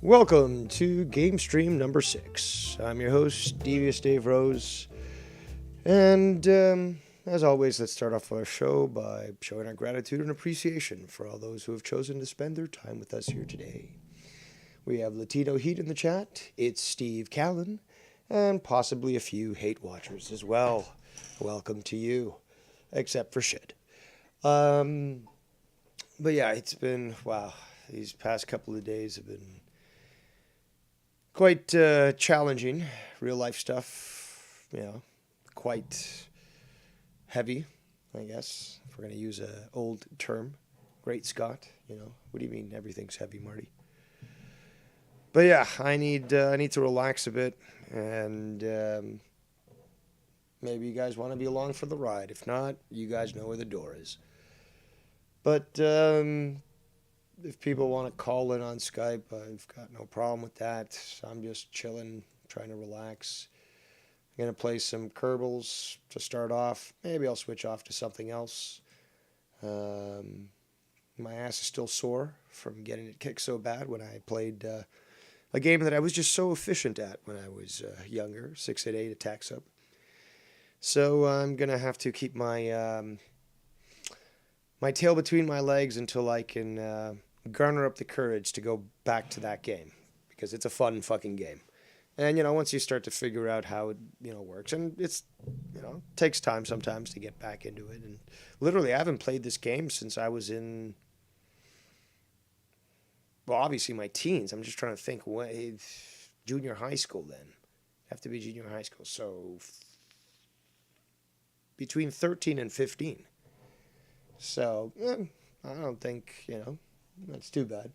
Welcome to Game Stream number 6. I'm your host, Devious Dave Rose. And as always, let's start off our show by showing our gratitude and appreciation for all those who have chosen to spend their time with us here today. We have Latino Heat in the chat, it's Steve Callan, and possibly a few hate watchers as well. Welcome to you, except for shit. But yeah, it's been, wow, these past couple of days have been quite challenging. Real life stuff, quite heavy, I guess, if we're going to use an old term. Great Scott, What do you mean everything's heavy, Marty? But yeah, I need to relax a bit, and maybe you guys want to be along for the ride. If not, you guys know where the door is. But if people want to call in on Skype, I've got no problem with that. I'm just chilling, trying to relax. I'm going to play some Kerbals to start off. Maybe I'll switch off to something else. My ass is still sore from getting it kicked so bad when I played a game that I was just so efficient at when I was younger, 688 attack sub. So I'm going to have to keep my my tail between my legs until I can garner up the courage to go back to that game, because it's a fun fucking game. And, once you start to figure out how it, works, and it's, takes time sometimes to get back into it. And literally, I haven't played this game since I was in, well, obviously my teens. I'm just trying to think, junior high school then. Have to be junior high school. So between 13 and 15. So, I don't think, that's too bad.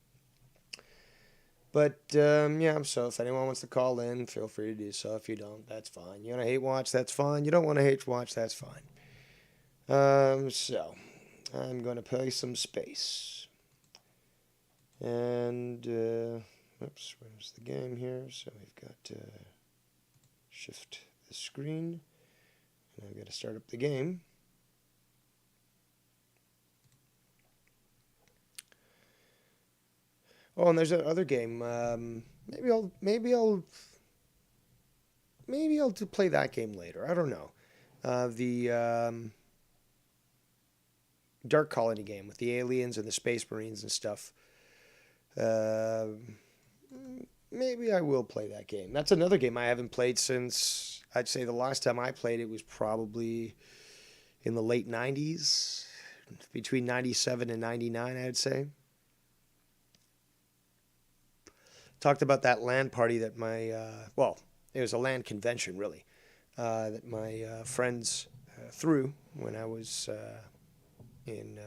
But, so if anyone wants to call in, feel free to do so. If you don't, that's fine. You want to hate watch, that's fine. You don't want to hate watch, that's fine. So, I'm going to play some space. And, oops, where's the game here? So we've got to shift the screen. And I've got to start up the game. Oh, and there's that other game. Maybe I'll play that game later. I don't know. The Dark Colony game with the aliens and the Space Marines and stuff. Maybe I will play that game. That's another game I haven't played since, I'd say the last time I played it was probably in the late 90s, between 97 and 99, I'd say. Talked about that LAN party that my, it was a LAN convention, really, that my friends threw when I was in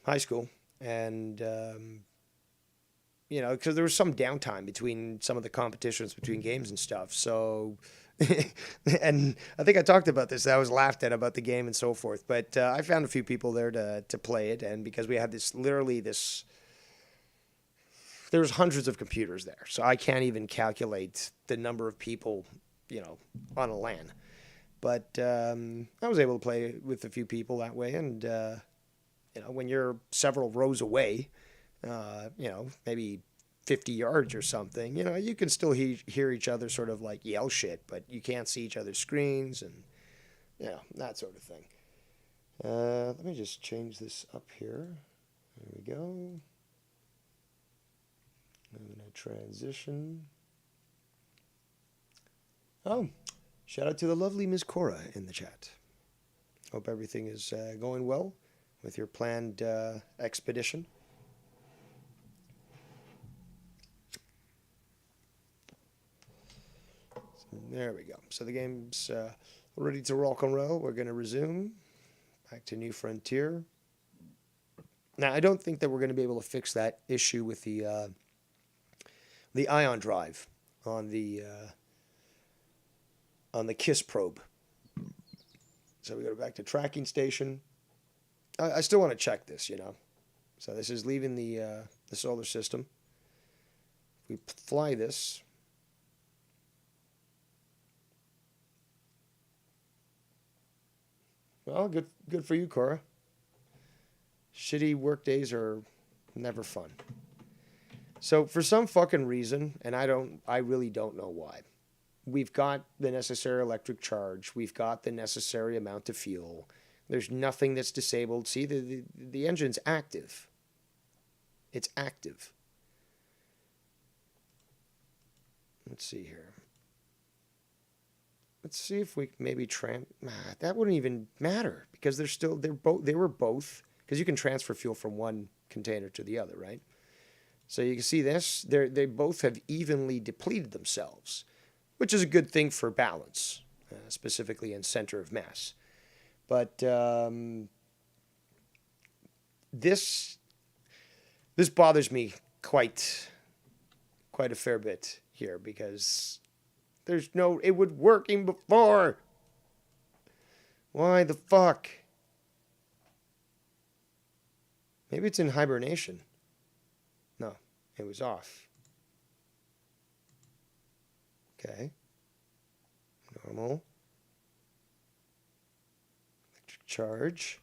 high school. And, because there was some downtime between some of the competitions between games and stuff. So, and I think I talked about this. I was laughed at about the game and so forth. But I found a few people there to play it. And because we had there's hundreds of computers there, so I can't even calculate the number of people, on a LAN. But I was able to play with a few people that way, and when you're several rows away, maybe 50 yards or something, you can still hear each other sort of like yell shit, but you can't see each other's screens and that sort of thing. Let me just change this up here. There we go. I'm going to transition. Oh, shout out to the lovely Ms. Cora in the chat. Hope everything is going well with your planned expedition. So there we go. So the game's ready to rock and roll. We're going to resume back to New Frontier. Now, I don't think that we're going to be able to fix that issue with the ion drive on the KISS probe. So we go back to tracking station. I still want to check this, So this is leaving the solar system. We fly this. Well, good for you, Cora. Shitty work days are never fun. So for some fucking reason, and I really don't know why, we've got the necessary electric charge. We've got the necessary amount of fuel. There's nothing that's disabled. See, the engine's active. It's active. Let's see here. Let's see if we maybe that wouldn't even matter because they were both, because you can transfer fuel from one container to the other, right? So you can see this, they both have evenly depleted themselves, which is a good thing for balance, specifically in center of mass. But this bothers me quite a fair bit here because it was working before. Why the fuck? Maybe it's in hibernation. No, it was off. Okay. Normal. Electric charge.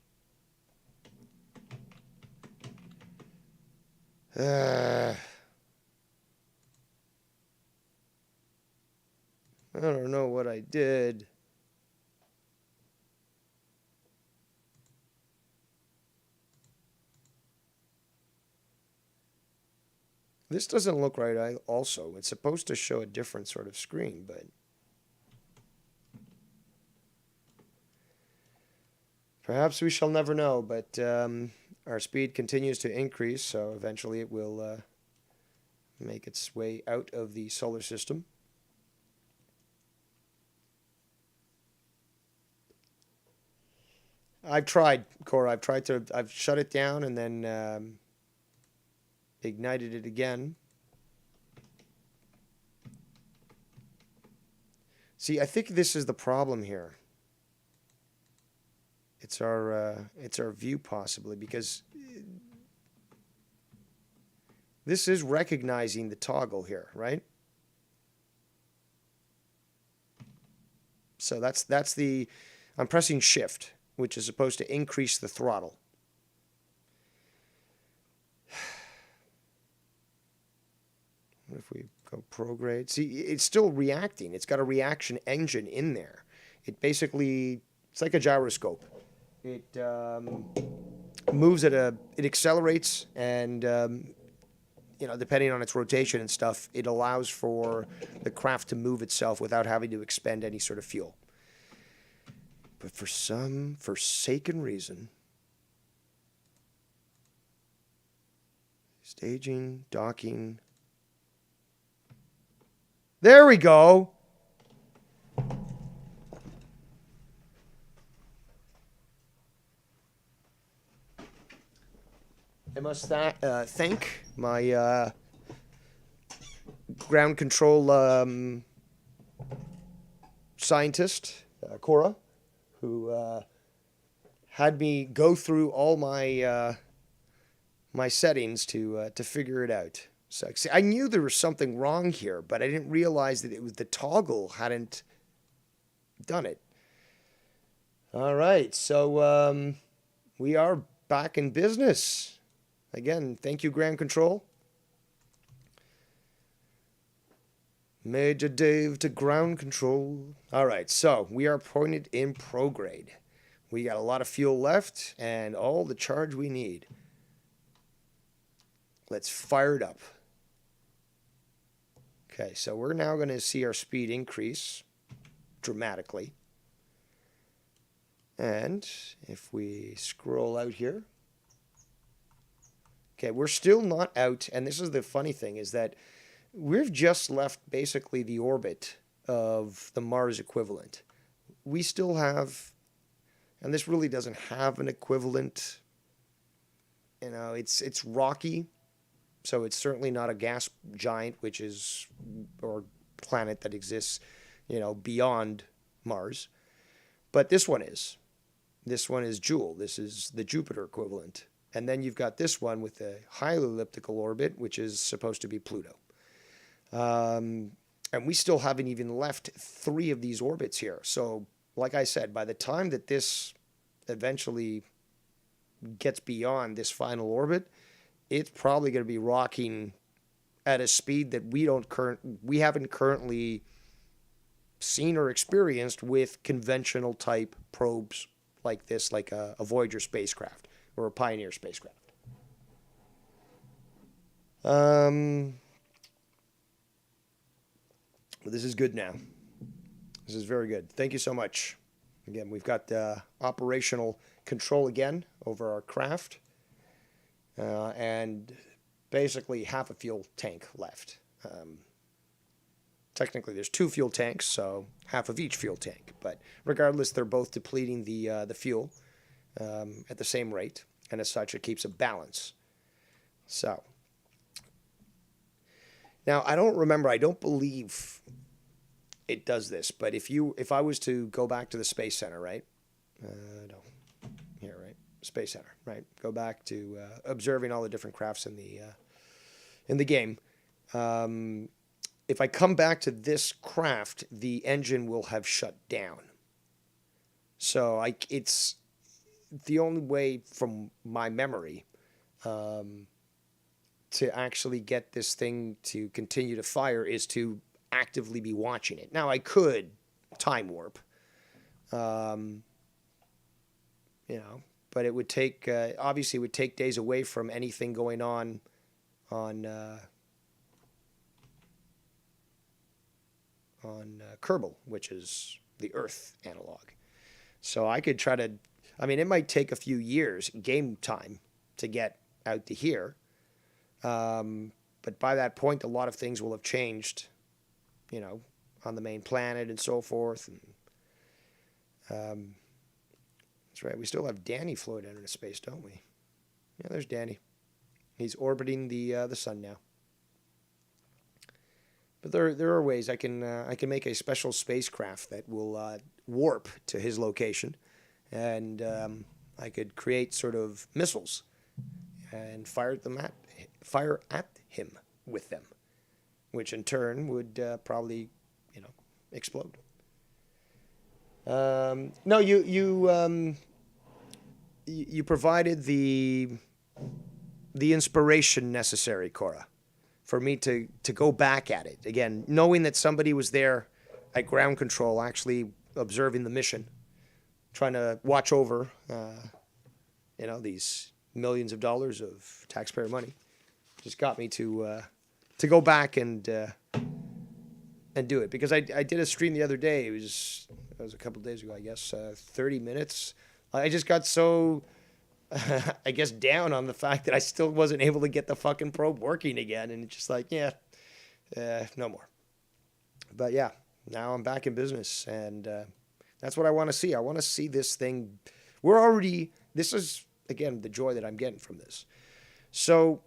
I don't know what I did. This doesn't look right also. It's supposed to show a different sort of screen, but perhaps we shall never know. But our speed continues to increase, so eventually it will make its way out of the solar system. I've tried, Cora. I've shut it down and then ignited it again. See, I think this is the problem here. It's our view possibly, because this is recognizing the toggle here, right? So that's the, I'm pressing shift, which is supposed to increase the throttle. What if we go prograde? See, it's still reacting. It's got a reaction engine in there. It basically, it's like a gyroscope. It moves at it accelerates, and depending on its rotation and stuff, it allows for the craft to move itself without having to expend any sort of fuel. But for some forsaken reason, staging, docking. There we go. I must thank my ground control scientist, Cora, who had me go through all my my settings to figure it out. So see, I knew there was something wrong here, but I didn't realize that it was the toggle hadn't done it. All right, so we are back in business. Again, thank you, Ground Control. Major Dave to Ground Control. All right, so we are pointed in prograde. We got a lot of fuel left and all the charge we need. Let's fire it up. Okay, so we're now going to see our speed increase dramatically. And if we scroll out here, okay, we're still not out, and this is the funny thing, is that we've just left basically the orbit of the Mars equivalent. We still have, and this really doesn't have an equivalent, it's rocky, so it's certainly not a gas giant, or planet that exists, beyond Mars. But this one is. This one is Joule. This is the Jupiter equivalent. And then you've got this one with a highly elliptical orbit, which is supposed to be Pluto. And we still haven't even left 3 of these orbits here. So, like I said, by the time that this eventually gets beyond this final orbit, it's probably going to be rocking at a speed that we haven't currently seen or experienced with conventional type probes like this, like a Voyager spacecraft or a Pioneer spacecraft. This is good now. This is very good. Thank you so much. Again, we've got operational control again over our craft, and basically half a fuel tank left. Technically, there's 2 fuel tanks, so half of each fuel tank. But regardless, they're both depleting the fuel at the same rate, and as such, it keeps a balance. So now I don't believe it does this, but if I was to go back to the Space Center, right? No, here, right? Space Center, right? Go back to observing all the different crafts in the game. If I come back to this craft, the engine will have shut down. So it's the only way from my memory to actually get this thing to continue to fire is to actively be watching it. Now, I could time warp, but it would take, obviously, it would take days away from anything going on Kerbal, which is the Earth analog. So I could try to, it might take a few years, game time, to get out to here. But by that point, a lot of things will have changed, on the main planet and so forth. And that's right. We still have Danny floating out into space, don't we? Yeah, there's Danny. He's orbiting the sun now. But there are ways I can make a special spacecraft that will warp to his location, and I could create sort of missiles and fire at him with them, which in turn would probably, explode. No, you provided the inspiration necessary, Cora, for me to go back at it again, knowing that somebody was there at ground control, actually observing the mission, trying to watch over, these millions of dollars of taxpayer money, just got me to go back and do it, because I did a stream the other day. It was a couple of days ago, I guess, 30 minutes. I just got so, I guess, down on the fact that I still wasn't able to get the fucking probe working again, and it's just like, no more. But yeah, now I'm back in business, and that's what I want to see. I want to see this thing. This is, again, the joy that I'm getting from this. So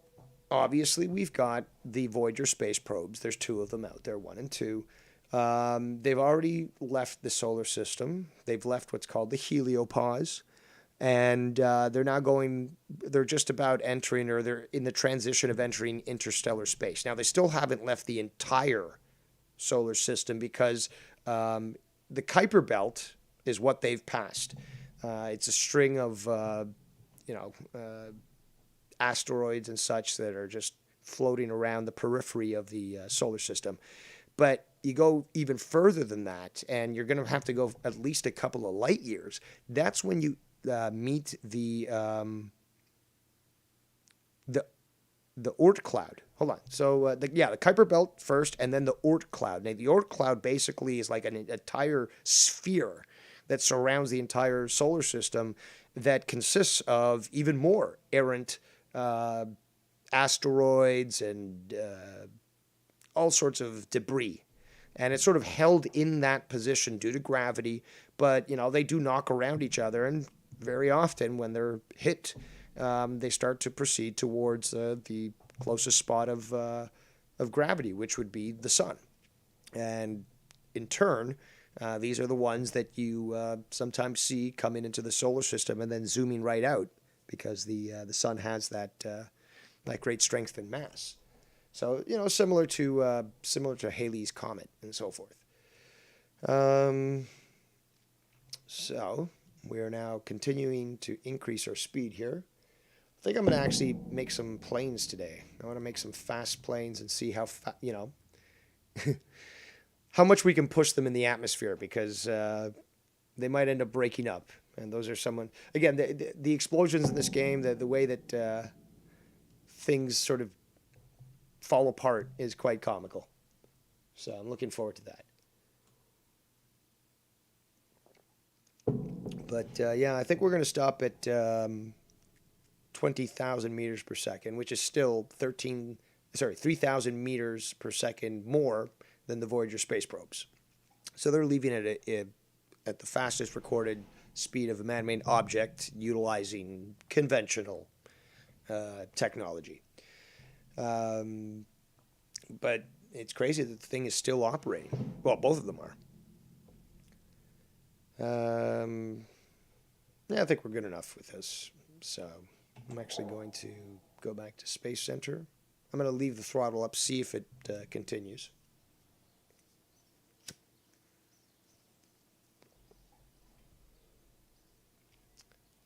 obviously, we've got the Voyager space probes. There's 2 of them out there, 1 and 2. They've already left the solar system. They've left what's called the heliopause. And they're just about entering, or they're in the transition of entering interstellar space. Now, they still haven't left the entire solar system, because the Kuiper Belt is what they've passed. It's a string of, asteroids and such that are just floating around the periphery of the solar system. But you go even further than that, and you're going to have to go at least a couple of light years. That's when you meet the Oort cloud. Hold on. So the Kuiper Belt first, and then the Oort cloud. Now, the Oort cloud basically is like an entire sphere that surrounds the entire solar system, that consists of even more errant asteroids and all sorts of debris. And it's sort of held in that position due to gravity, but they do knock around each other, and very often when they're hit, they start to proceed towards the closest spot of gravity, which would be the sun. And in turn, these are the ones that you sometimes see coming into the solar system and then zooming right out, because the sun has that great strength and mass. So similar to Halley's Comet and so forth. So we are now continuing to increase our speed here think I'm going to actually make some planes today. I want to make some fast planes and see how, how much we can push them in the atmosphere, because they might end up breaking up. And those are someone, again, the explosions in this game, the way that things sort of fall apart is quite comical. So I'm looking forward to that. But yeah, I think we're going to stop at 20,000 meters per second, which is still 3,000 meters per second more than the Voyager space probes. So they're leaving it at the fastest recorded speed of a man-made object utilizing conventional technology. But it's crazy that the thing is still operating. Well, both of them are. Yeah, I think we're good enough with this. So I'm actually going to go back to Space Center. I'm going to leave the throttle up, see if it continues.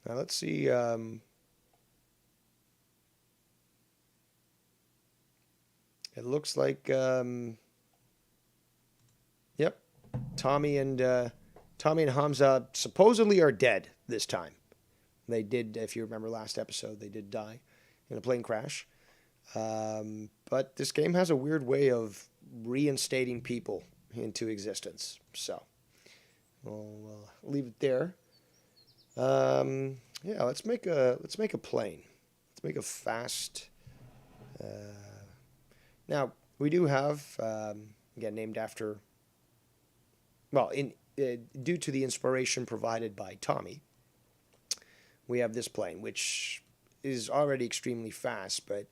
Now let's see. It looks like, yep, Tommy and Hamza supposedly are dead this time. They did, if you remember last episode, they did die in a plane crash. But this game has a weird way of reinstating people into existence. So we'll leave it there. Yeah, let's make a plane. Let's make a fast. Now we do have again named after. Well, due to the inspiration provided by Tommy, we have this plane, which is already extremely fast, but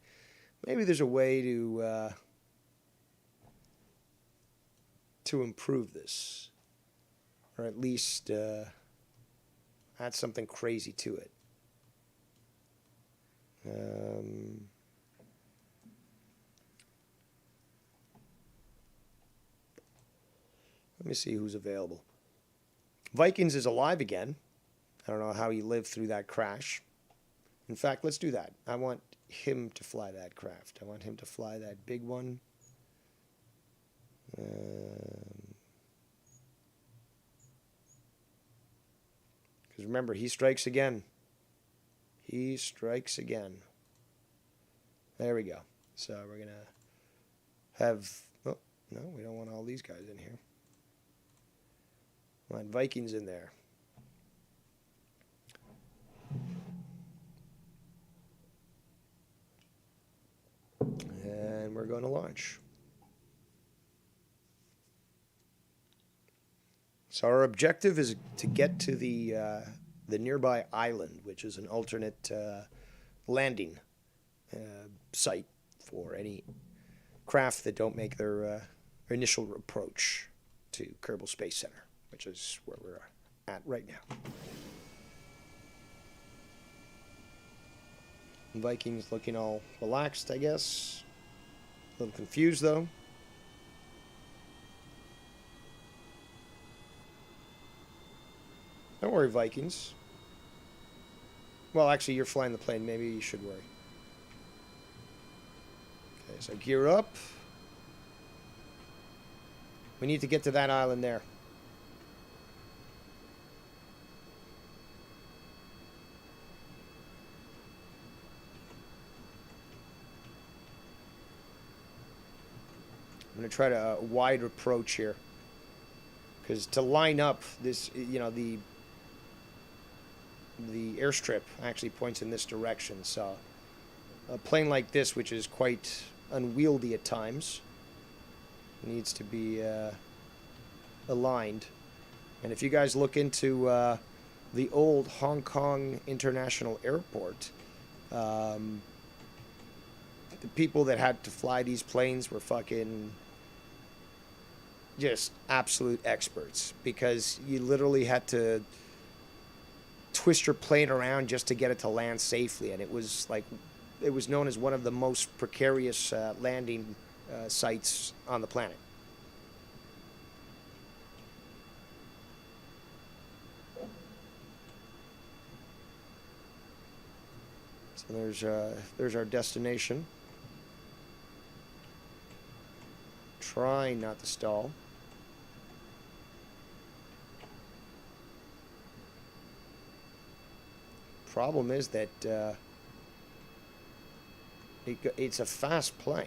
maybe there's a way to improve this, or at least add something crazy to it. Let me see who's available. Vikings is alive again. I don't know how he lived through that crash. In fact, let's do that. I want him to fly that craft. I want him to fly that big one. Because remember, he strikes again. He strikes again. There we go. So we're going to have... Oh, no, we don't want all these guys in here. Want Vikings in there. And we're going to launch. So our objective is to get to the nearby island, which is an alternate landing site for any craft that don't make their initial approach to Kerbal Space Center, which is where we're at right now. Vikings looking all relaxed, I guess. A little confused, though. Don't worry, Vikings. Well, actually, you're flying the plane. Maybe you should worry. Okay, so gear up. We need to get to that island there. I'm going to try a wide approach here. Because to line up this, you know, the airstrip actually points in this direction. So a plane like this, which is quite unwieldy at times, needs to be aligned. And if you guys look into the old Hong Kong International Airport, the people that had to fly these planes were fucking just absolute experts, because you literally had to twist your plane around just to get it to land safely, and it was known as one of the most precarious landing sites on the planet. So there's our destination. Trying not to stall. Problem is that it's a fast plane.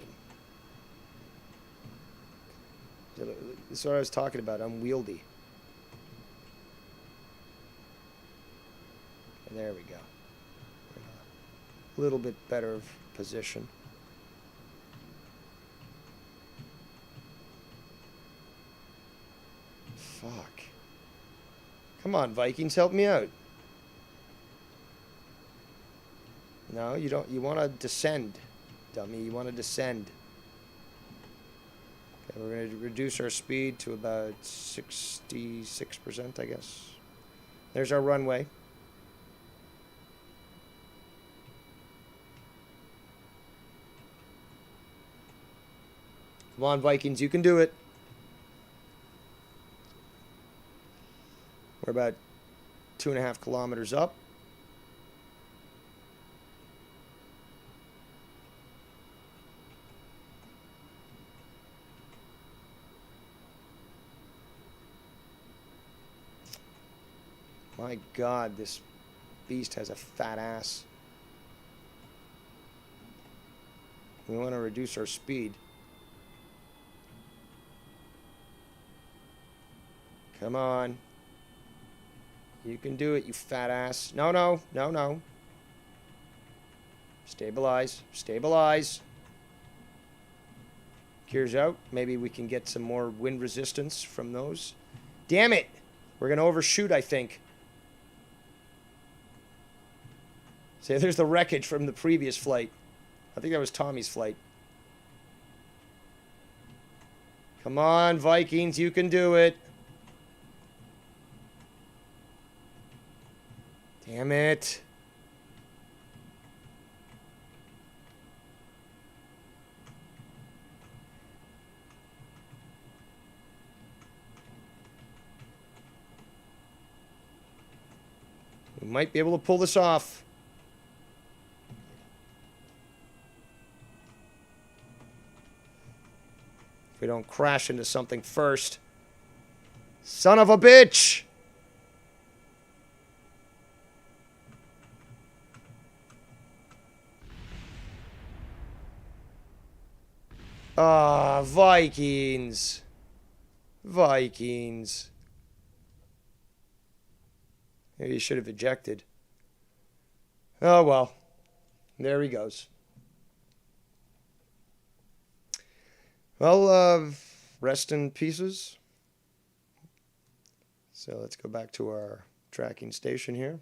That's what I was talking about, unwieldy. And there we go. A little bit better position. Fuck. Come on, Vikings, help me out. No, you don't. You want to descend, dummy. You want to descend. Okay, we're going to reduce our speed to about 66%, I guess. There's our runway. Come on, Vikings, you can do it. We're about 2.5 kilometers up. My God, this beast has a fat ass. We want to reduce our speed. Come on. You can do it, you fat ass. No, no, no, no. Stabilize. Stabilize. Gears out. Maybe we can get some more wind resistance from those. Damn it! We're going to overshoot, I think. See, there's the wreckage from the previous flight. I think that was Tommy's flight. Come on, Vikings, you can do it. Damn it. We might be able to pull this off. If we don't crash into something first. Son of a bitch! Ah, Vikings. Vikings. Maybe he should have ejected. Oh, well. There he goes. Well, rest in pieces. So let's go back to our tracking station here.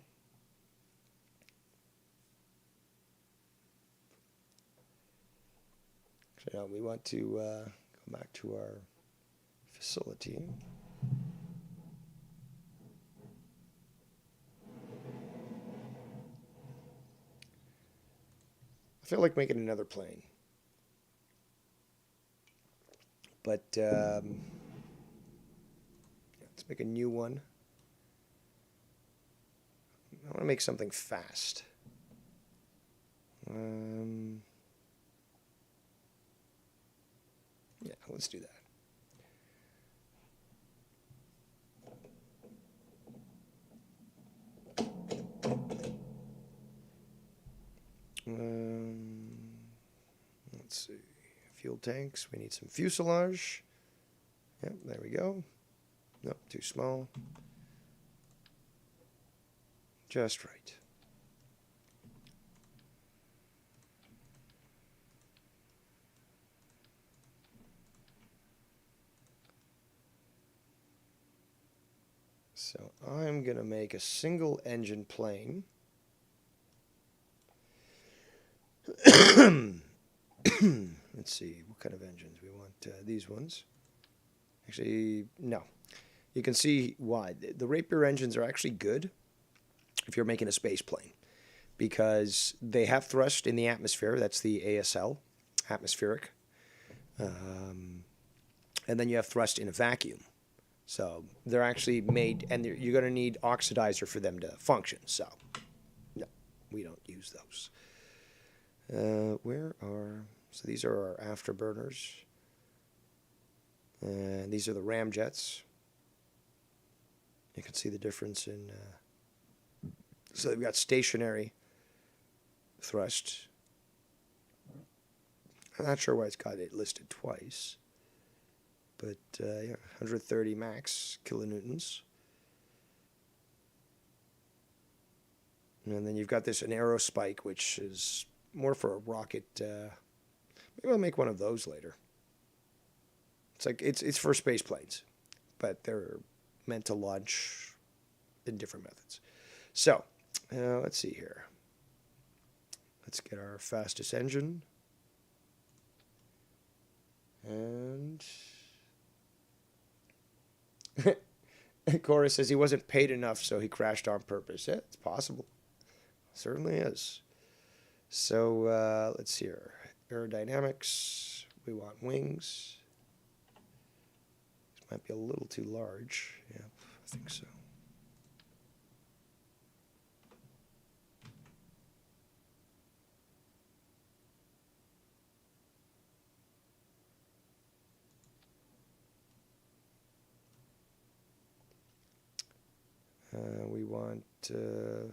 So now we want to go back to our facility. I feel like making another plane. But let's make a new one. I want to make something fast. Yeah, let's do that. Let's see. Fuel tanks. We need some fuselage. Yep, there we go. Nope, too small. Just right. So I'm going to make a single engine plane. Let's see, what kind of engines we want? These ones. Actually, no. You can see why. The Rapier engines are actually good if you're making a space plane because they have thrust in the atmosphere. That's the ASL, atmospheric. And then you have thrust in a vacuum. So they're actually made, and you're going to need oxidizer for them to function. So, no, we don't use those. So these are our afterburners. And these are the ramjets. You can see the difference in, so we've got stationary thrust. I'm not sure why it's got it listed twice. But yeah, 130 max kilonewtons. And then you've got this an aero spike, which is more for a rocket. Maybe I'll make one of those later. It's like it's for space planes, but they're meant to launch in different methods. So let's see here. Let's get our fastest engine. And Cora says he wasn't paid enough, so he crashed on purpose. Yeah, it's possible. Certainly is. So let's see here. Aerodynamics. We want wings. This might be a little too large. Yeah, I think so. We want for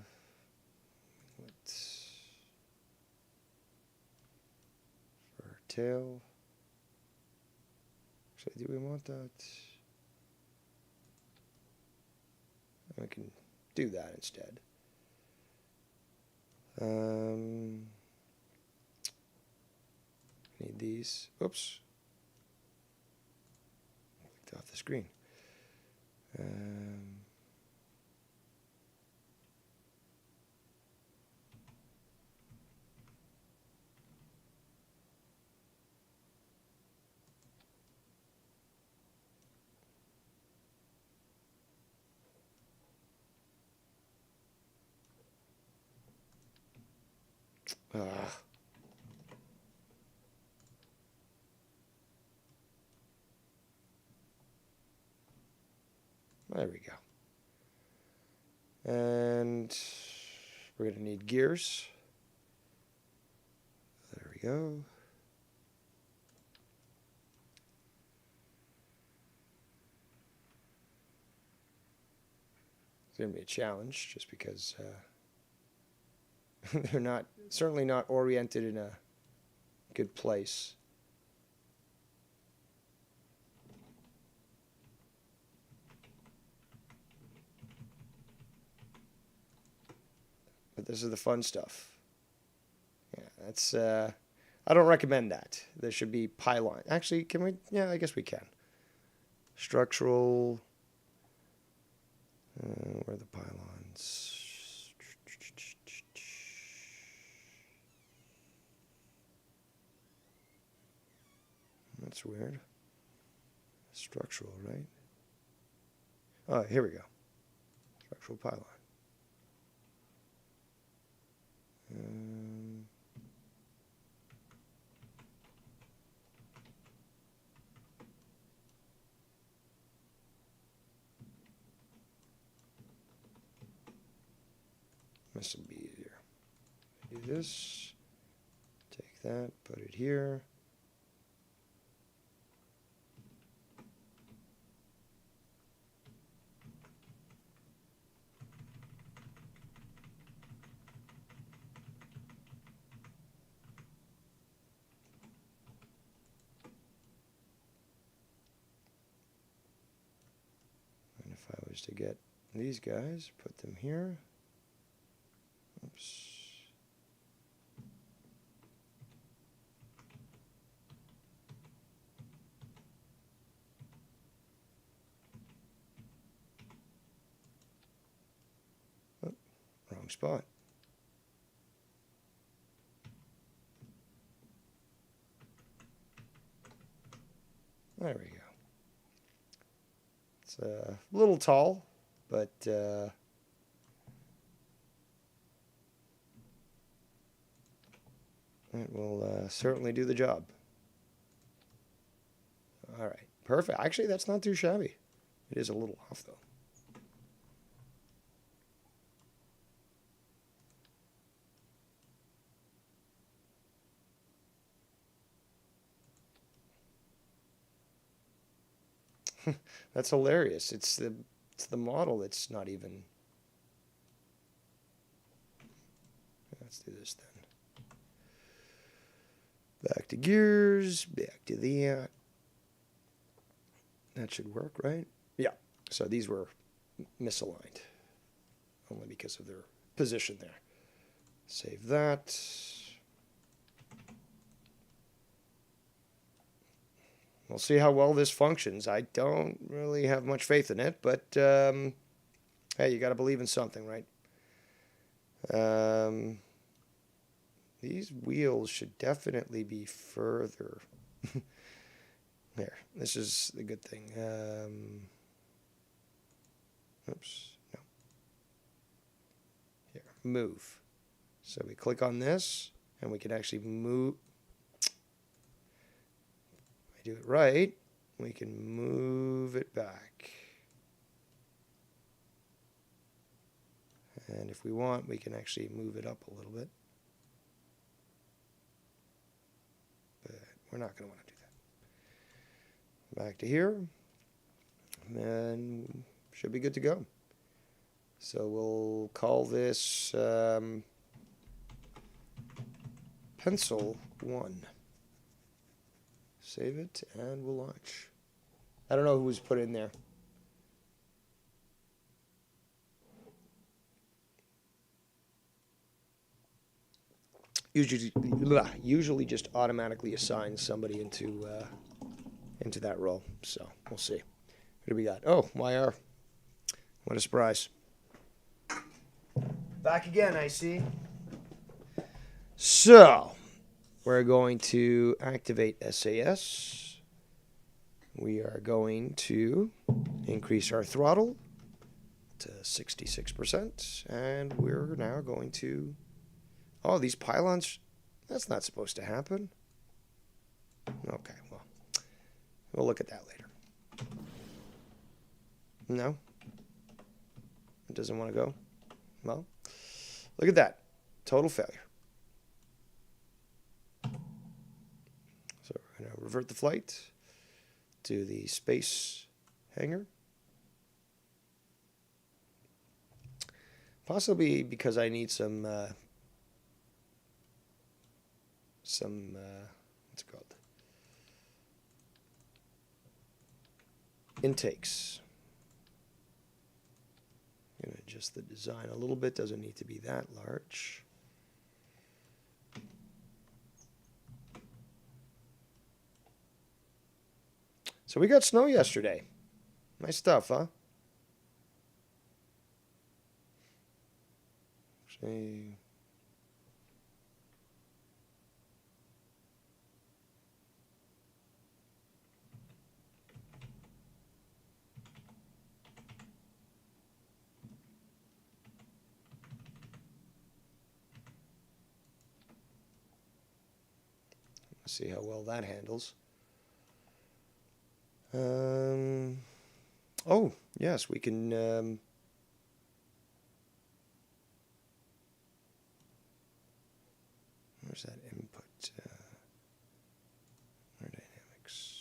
our tail. Actually, do we want that? We can do that instead. Need these. Oops. Clicked off the screen. There we go. And we're going to need gears. There we go. It's going to be a challenge just because they're certainly not oriented in a good place. But this is the fun stuff. Yeah, that's. I don't recommend that. There should be pylon. Actually, can we? Yeah, I guess we can. Structural. Where are the pylons? That's weird. Structural, right? Oh, here we go. Structural pylon. This will be easier. Do this. Take that. Put it here. If I was to get these guys, put them here. Oops. Oh, wrong spot. There we go. It's a little tall, but it will certainly do the job. All right, perfect. Actually, that's not too shabby. It is a little off, though. That's hilarious. It's the model that's not even. Let's do this then. Back to gears. Back to the. That should work, right? Yeah. So these were misaligned, only because of their position there. Save that. We'll see how well this functions. I don't really have much faith in it, but hey, you got to believe in something, right? These wheels should definitely be further. There, this is the good thing. Oops, no. Here, move. So we click on this, and we can actually move. Do it right, we can move it back. And if we want, we can actually move it up a little bit. But we're not going to want to do that. Back to here. And should be good to go. So we'll call this Pencil 1. Save it, and we'll launch. I don't know who was put in there. Usually just automatically assigns somebody into that role. So we'll see. What do we got? Oh, YR. What a surprise. Back again, I see. So we're going to activate SAS. We are going to increase our throttle to 66%. And we're now going to... Oh, these pylons... That's not supposed to happen. Okay, well, we'll look at that later. No? It doesn't want to go? Well, look at that. Total failure. So we're going to revert the flight to the space hangar. Possibly because I need some what's it called? Intakes. I'm going to adjust the design a little bit. Doesn't need to be that large. So we got snow yesterday. Nice stuff, huh? See. Let's see how well that handles. Oh, yes, we can... where's that input? Aerodynamics.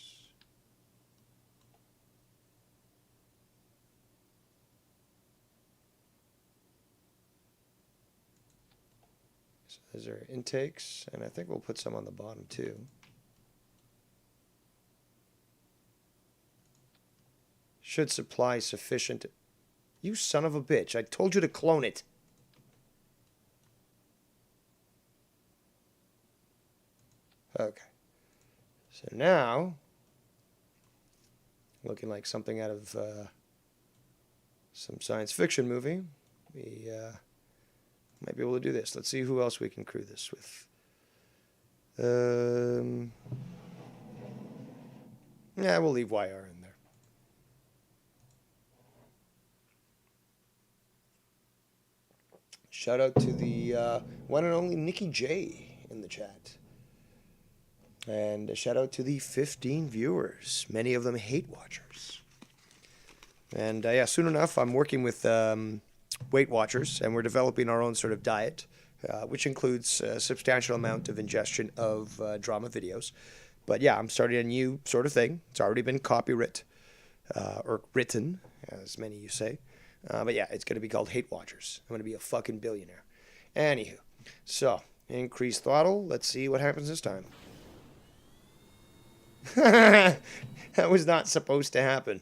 So those are intakes, and I think we'll put some on the bottom too. Should supply sufficient... You son of a bitch, I told you to clone it. Okay. So now, looking like something out of some science fiction movie, we might be able to do this. Let's see who else we can crew this with. Yeah, we'll leave YR in there. Shout out to the one and only Nikki J in the chat. And a shout out to the 15 viewers, many of them hate watchers. And yeah, soon enough, I'm working with Weight Watchers, and we're developing our own sort of diet, which includes a substantial amount of ingestion of drama videos. But yeah, I'm starting a new sort of thing. It's already been copywritten. or written, as many you say. But yeah, it's going to be called Hate Watchers. I'm going to be a fucking billionaire. Anywho, so increase throttle. Let's see what happens this time. That was not supposed to happen.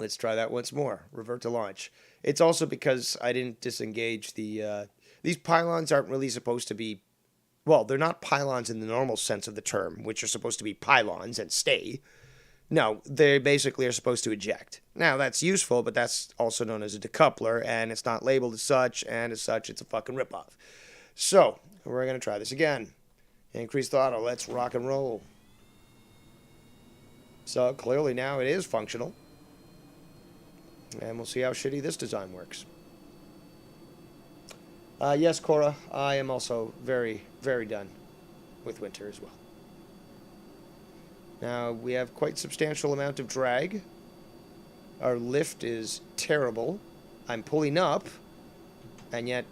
Let's try that once more. Revert to launch. It's also because I didn't disengage the... these pylons aren't really supposed to be... Well, they're not pylons in the normal sense of the term, which are supposed to be pylons and stay. No, they basically are supposed to eject. Now, that's useful, but that's also known as a decoupler, and it's not labeled as such, and as such, it's a fucking ripoff. So, we're going to try this again. Increase throttle. Let's rock and roll. So, clearly now it is functional. And we'll see how shitty this design works. Yes, Cora, I am also very, very done with winter as well. Now, we have quite substantial amount of drag. Our lift is terrible. I'm pulling up, and yet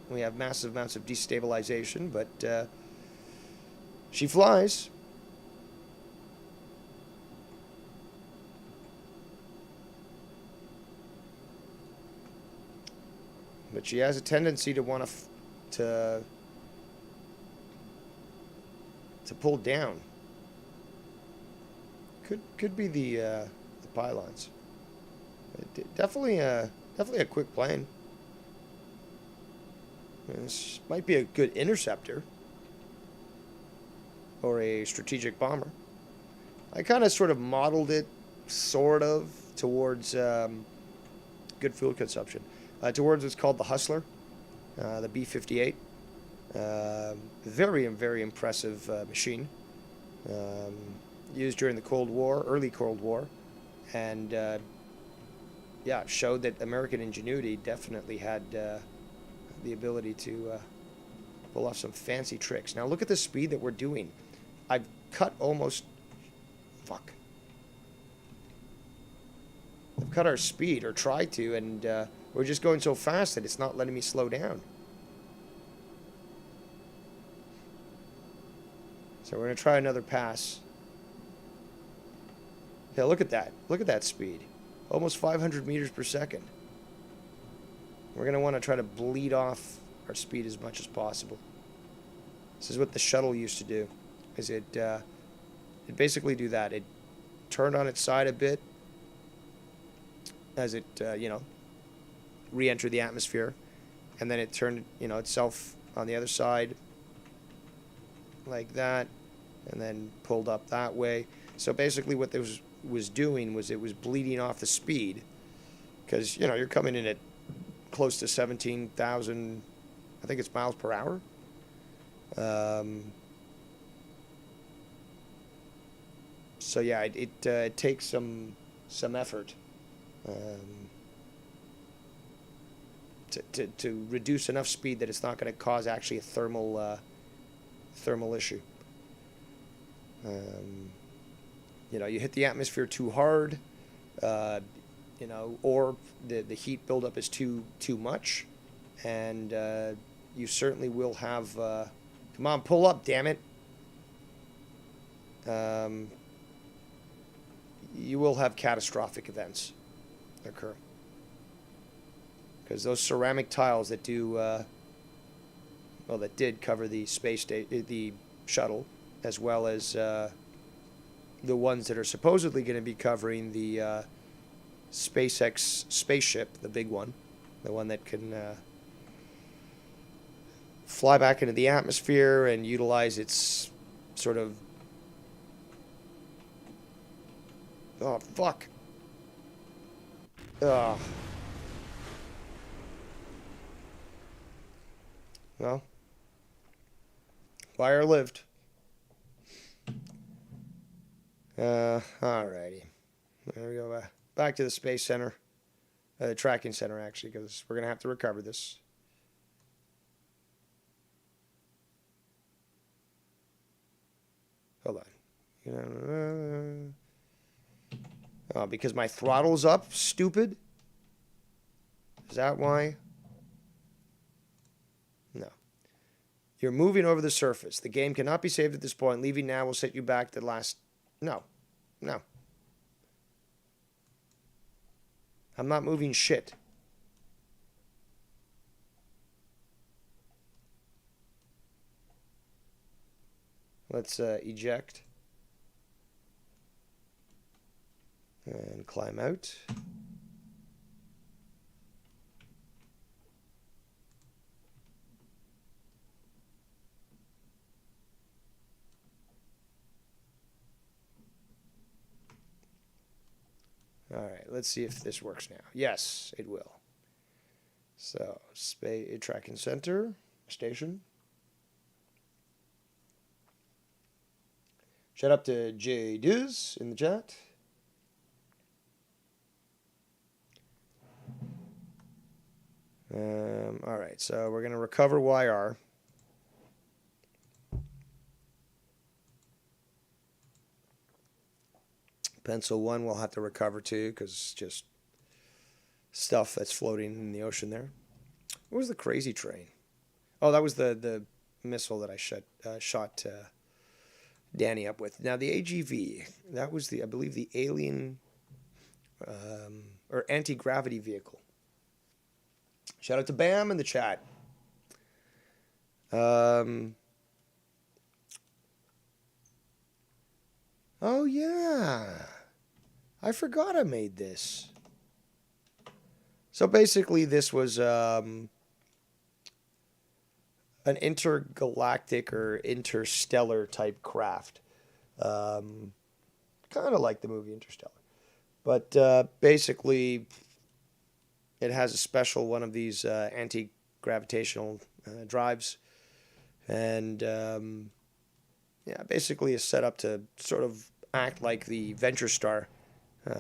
we have massive amounts of destabilization, but she flies. But she has a tendency to want to pull down. Could be the pylons. Definitely a quick plane. This might be a good interceptor or a strategic bomber. I kind of sort of modeled it, sort of, towards good fuel consumption. Towards what's called the Hustler, the B-58. Very, very impressive machine. Used during the Cold War, early Cold War. And, yeah, showed that American ingenuity definitely had the ability to pull off some fancy tricks. Now, look at the speed that we're doing. I've cut almost... Fuck. I've cut our speed, or tried to, and... we're just going so fast that it's not letting me slow down. So we're going to try another pass. Yeah, look at that. Look at that speed. Almost 500 meters per second. We're going to want to try to bleed off our speed as much as possible. This is what the shuttle used to do. Is it basically do that. It turned on its side a bit as it, you know, re-enter the atmosphere, and then it turned, you know, itself on the other side like that, and then pulled up that way. So basically what this was doing was it was bleeding off the speed, because, you know, you're coming in at close to 17,000, I think it's miles per hour. So yeah, it takes some effort to reduce enough speed that it's not going to cause actually a thermal issue. You know, you hit the atmosphere too hard, you know, or the heat buildup is too much, and you certainly will have. Come on, pull up, damn it. You will have catastrophic events occur. Because those ceramic tiles that do, well, that did cover the the shuttle, as well as the ones that are supposedly going to be covering the SpaceX spaceship, the big one, the one that can fly back into the atmosphere and utilize its sort of... Oh, fuck. Ugh. Well, fire lived. Alrighty. There we go. Back to the Space Center. The Tracking Center, actually, because we're going to have to recover this. Hold on. Oh, because my throttle's up, stupid? Is that why? No. You're moving over the surface. The game cannot be saved at this point. Leaving now will set you back to the last... No. No. I'm not moving shit. Let's eject and climb out. All right, let's see if this works now. Yes, it will. So, tracking center, station. Shout out to J Diz in the chat. All right, so we're going to recover YR. Pencil 1 we'll have to recover too, because it's just stuff that's floating in the ocean there. What was the crazy train? Oh, that was the missile that I shot Danny up with. Now the AGV, that was I believe the alien or anti-gravity vehicle. Shout out to Bam in the chat. Oh yeah, I forgot I made this. So basically, this was an intergalactic or interstellar type craft, kind of like the movie Interstellar, but basically, it has a special one of these anti-gravitational drives, and yeah, basically is set up to sort of act like the Venture Star,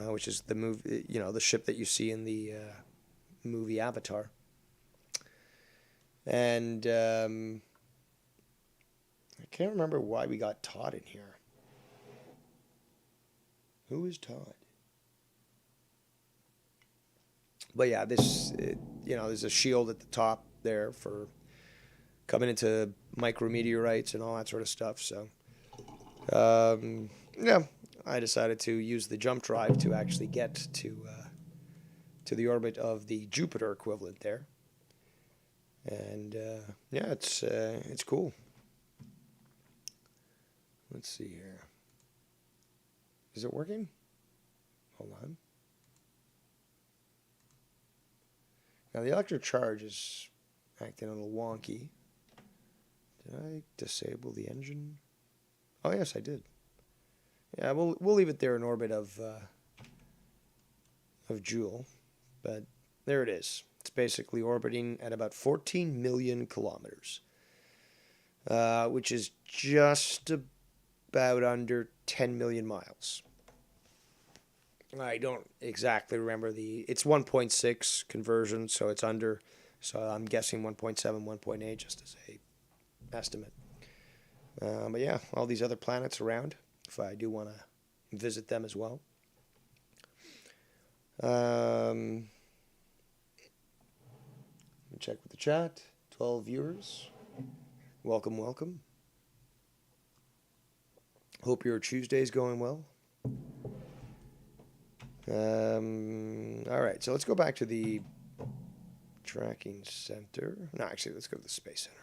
which is the movie, the ship that you see in the movie Avatar. And I can't remember why we got Todd in here. Who is Todd? But yeah, there's a shield at the top there for coming into micrometeorites and all that sort of stuff. So, yeah, I decided to use the jump drive to actually get to the orbit of the Jupiter equivalent there. And yeah, it's cool. Let's see here. Is it working? Hold on. Now the electric charge is acting a little wonky. Did I disable the engine? Oh yes, I did. Yeah, we'll leave it there in orbit of Joule, but there it is. It's basically orbiting at about 14 million kilometers, which is just about under 10 million miles. I don't exactly remember it's 1.6 conversion, so it's under, so I'm guessing 1.7, 1.8 just as a estimate. But yeah, all these other planets around, if I do want to visit them as well. Let me check with the chat. 12 viewers. Welcome, welcome. Hope your Tuesday's going well. All right, so let's go back to the tracking center. No, actually, let's go to the space center.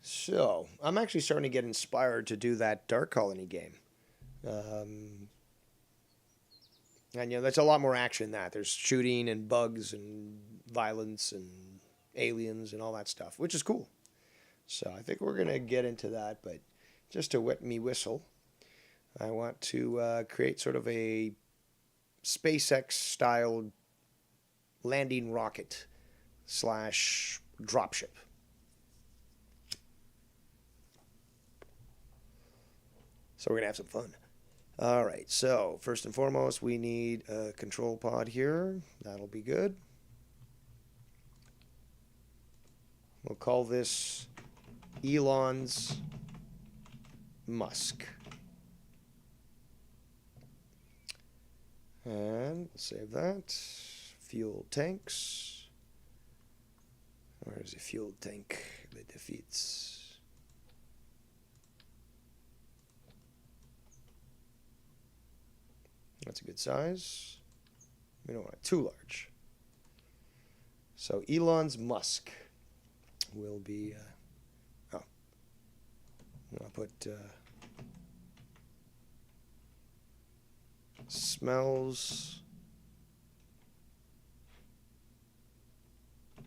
So, I'm actually starting to get inspired to do that Dark Colony game. And, there's a lot more action in that. There's shooting and bugs and violence and aliens and all that stuff, which is cool. So, I think we're going to get into that, but just to wet me whistle, I want to create sort of a SpaceX-style landing rocket / dropship. So we're going to have some fun. All right, so first and foremost, we need a control pod here. That'll be good. We'll call this Elon's Musk. And save that. Fuel tanks. Where's the fuel tank that defeats? That's a good size. We don't want it too large. So Elon's Musk will be, oh, I'll put smells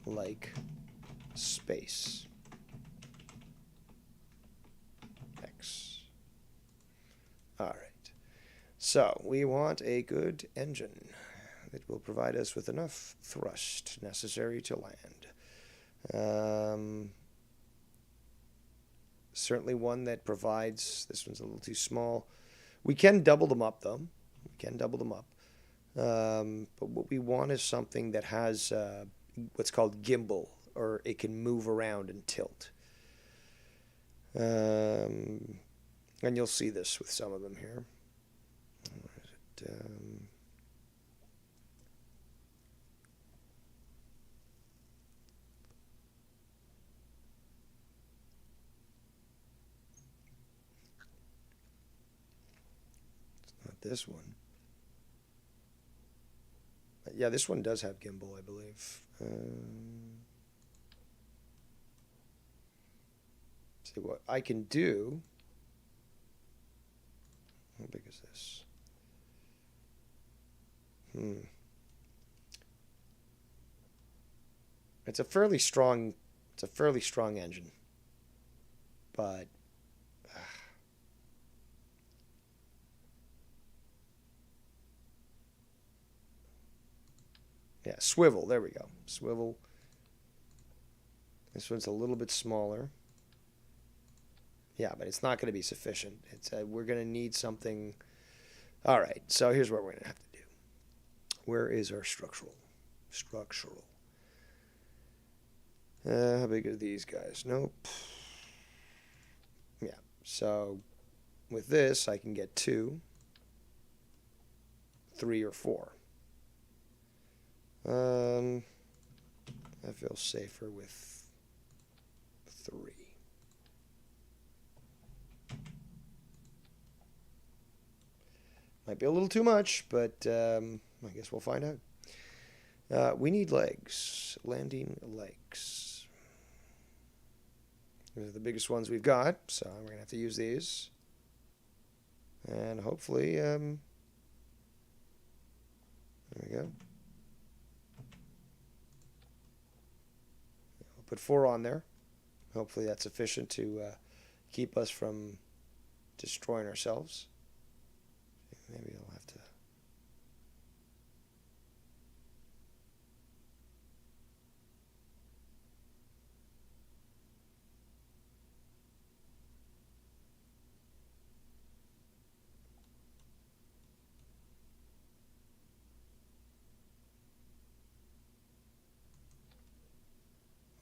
like space. X. All right. So we want a good engine that will provide us with enough thrust necessary to land. Certainly one that provides, this one's a little too small. We can double them up though. We can double them up. But what we want is something that has what's called gimbal, or it can move around and tilt. And you'll see this with some of them here. Where is it? It's not this one. Yeah, this one does have gimbal, I believe. See what I can do. How big is this? It's a fairly strong engine. But yeah, swivel. There we go. Swivel. This one's a little bit smaller. Yeah, but it's not going to be sufficient. We're going to need something. All right, so here's what we're going to have to do. Where is our structural? Structural. How big are these guys? Nope. Yeah, so with this, I can get 2, 3, or 4. I feel safer with 3. Might be a little too much, but I guess we'll find out. We need legs. Landing legs. These are the biggest ones we've got, so we're going to have to use these. And hopefully, there we go. We'll put 4 on there. Hopefully that's sufficient to keep us from destroying ourselves. Maybe I'll have to.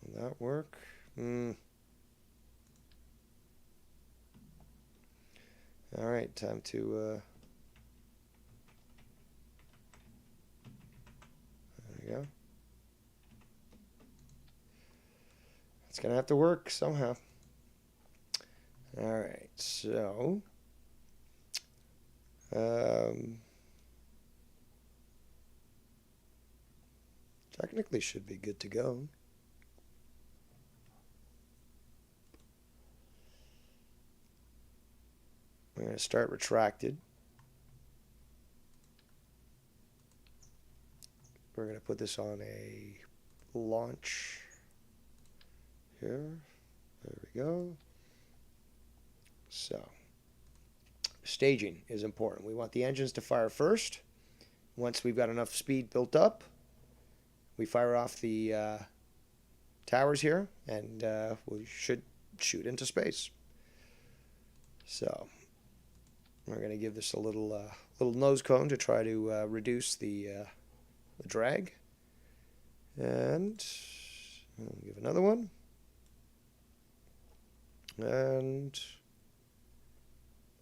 Will that work? All right, time to. There we go. It's gonna have to work somehow. All right, so. Technically should be good to go. We're going to start retracted. We're going to put this on a launch here. There we go. So, staging is important. We want the engines to fire first. Once we've got enough speed built up, we fire off the towers here, and we should shoot into space. So, we're going to give this a little nose cone to try to reduce the drag. And we'll give another one. And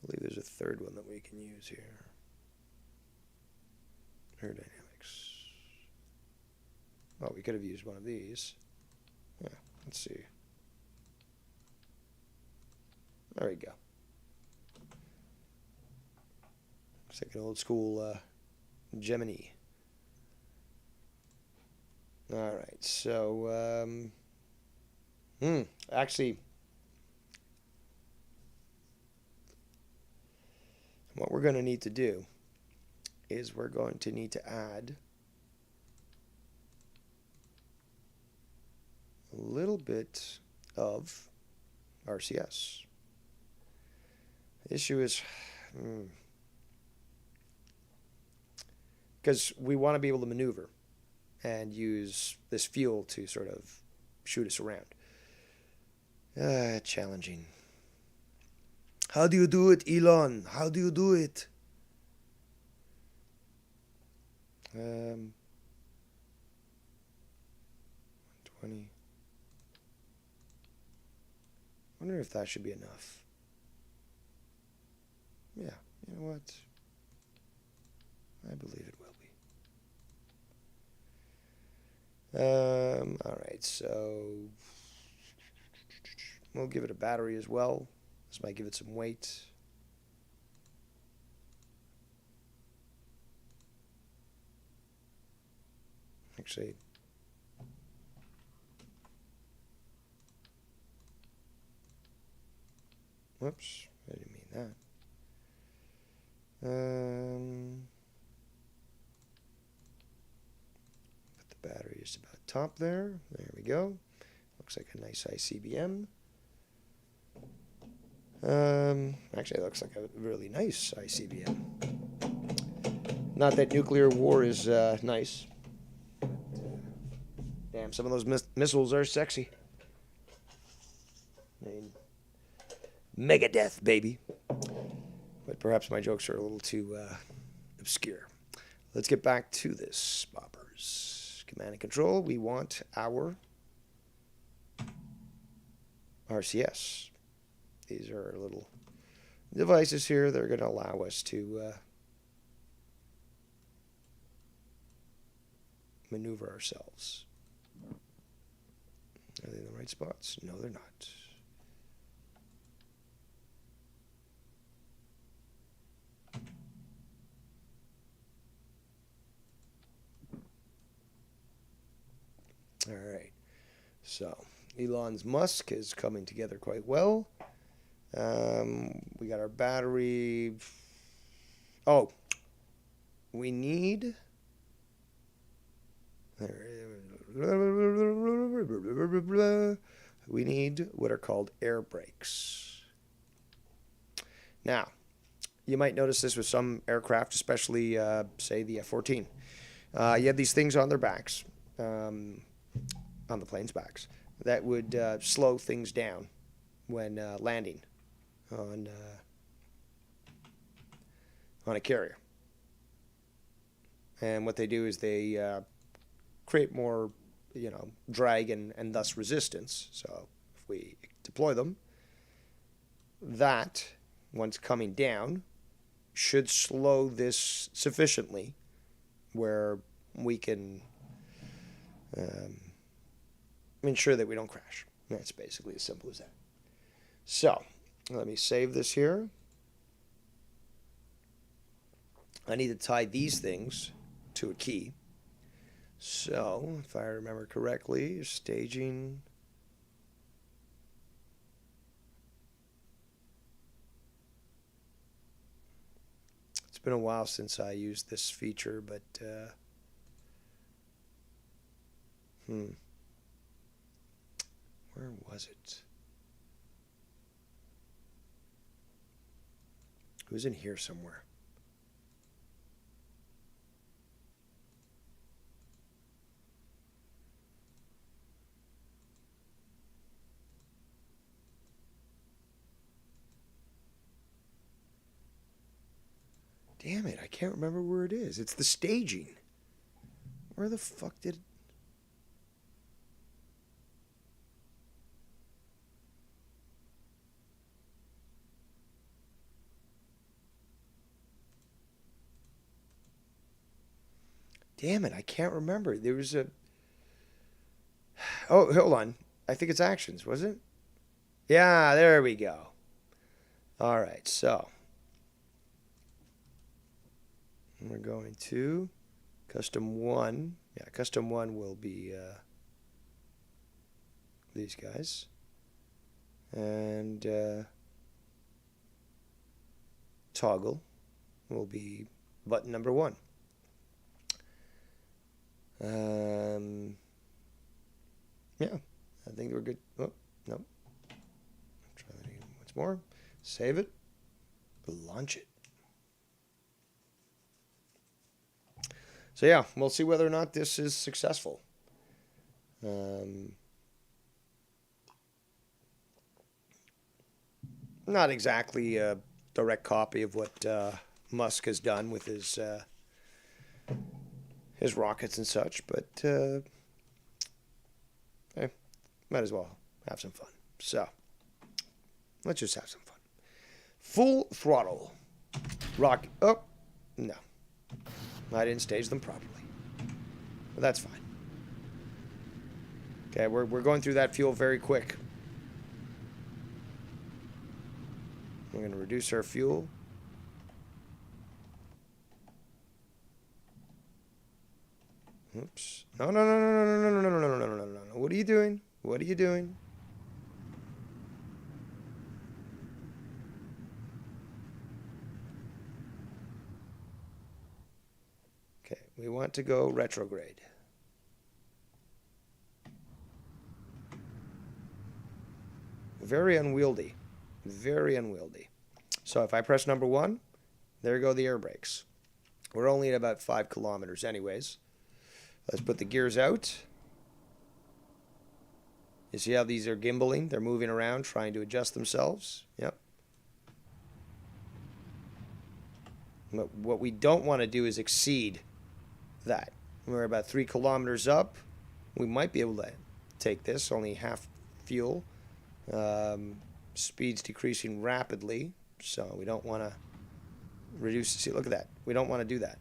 I believe there's a third one that we can use here. Aerodynamics. Oh, we could have used one of these. Yeah, let's see. There we go. It's like an old school Gemini. All right, so actually, what we're going to need to do is we're going to need to add a little bit of RCS. The issue is because we want to be able to maneuver and use this fuel to sort of shoot us around. Challenging. How do you do it, Elon? How do you do it? 20. Wonder if that should be enough. Yeah, you know what? I believe it will be. All right, so we'll give it a battery as well. This might give it some weight. Actually, whoops, I didn't mean that. Put the battery just about top there. There we go. Looks like a nice ICBM. Actually, it looks like a really nice ICBM. Not that nuclear war is nice. Damn, some of those missiles are sexy. I mean, Megadeth, baby. But perhaps my jokes are a little too obscure. Let's get back to this, boppers. Command and control. We want our RCS. These are little devices here that are going to allow us to maneuver ourselves. Are they in the right spots? No, they're not. All right. So, Elon's Musk is coming together quite well. We got our battery. Oh, we need. We need what are called air brakes. Now, you might notice this with some aircraft, especially, say, the F-14. You have these things on their backs, on the plane's backs, that would slow things down when landing on a carrier. And what they do is they create more, drag and thus resistance. So if we deploy them, that, once coming down, should slow this sufficiently where we can ensure that we don't crash. That's basically as simple as that. So, let me save this here. I need to tie these things to a key. So, if I remember correctly, staging. It's been a while since I used this feature, but where was it? It was in here somewhere. Damn it, I can't remember where it is. It's the staging. Where the fuck did it? Damn it, I can't remember. There was a... Oh, hold on. I think it's actions, was it? Yeah, there we go. All right, so... we're going to custom 1. Yeah, custom 1 will be these guys. And toggle will be button number 1. Yeah, I think we're good. Oh, no. Try that again once more. Save it. Launch it. So yeah, we'll see whether or not this is successful. Not exactly a direct copy of what Musk has done with his rockets and such, but hey, might as well have some fun. So let's just have some fun. Full throttle. Rock. Oh, no. I didn't stage them properly. But that's fine. Okay, we're going through that fuel very quick. We're going to reduce our fuel. Oops. No, no, no, no, no, no, no, no, no, no, no, no, no. What are you doing? What are you doing? Okay, we want to go retrograde. Very unwieldy. Very unwieldy. So if I press number 1, there go the air brakes. We're only at about 5 kilometers anyways. Let's put the gears out. You see how these are gimbaling? They're moving around, trying to adjust themselves. Yep. But what we don't want to do is exceed that. We're about 3 kilometers up. We might be able to take this, only half fuel. Speed's decreasing rapidly, so we don't want to reduce. See, look at that. We don't want to do that.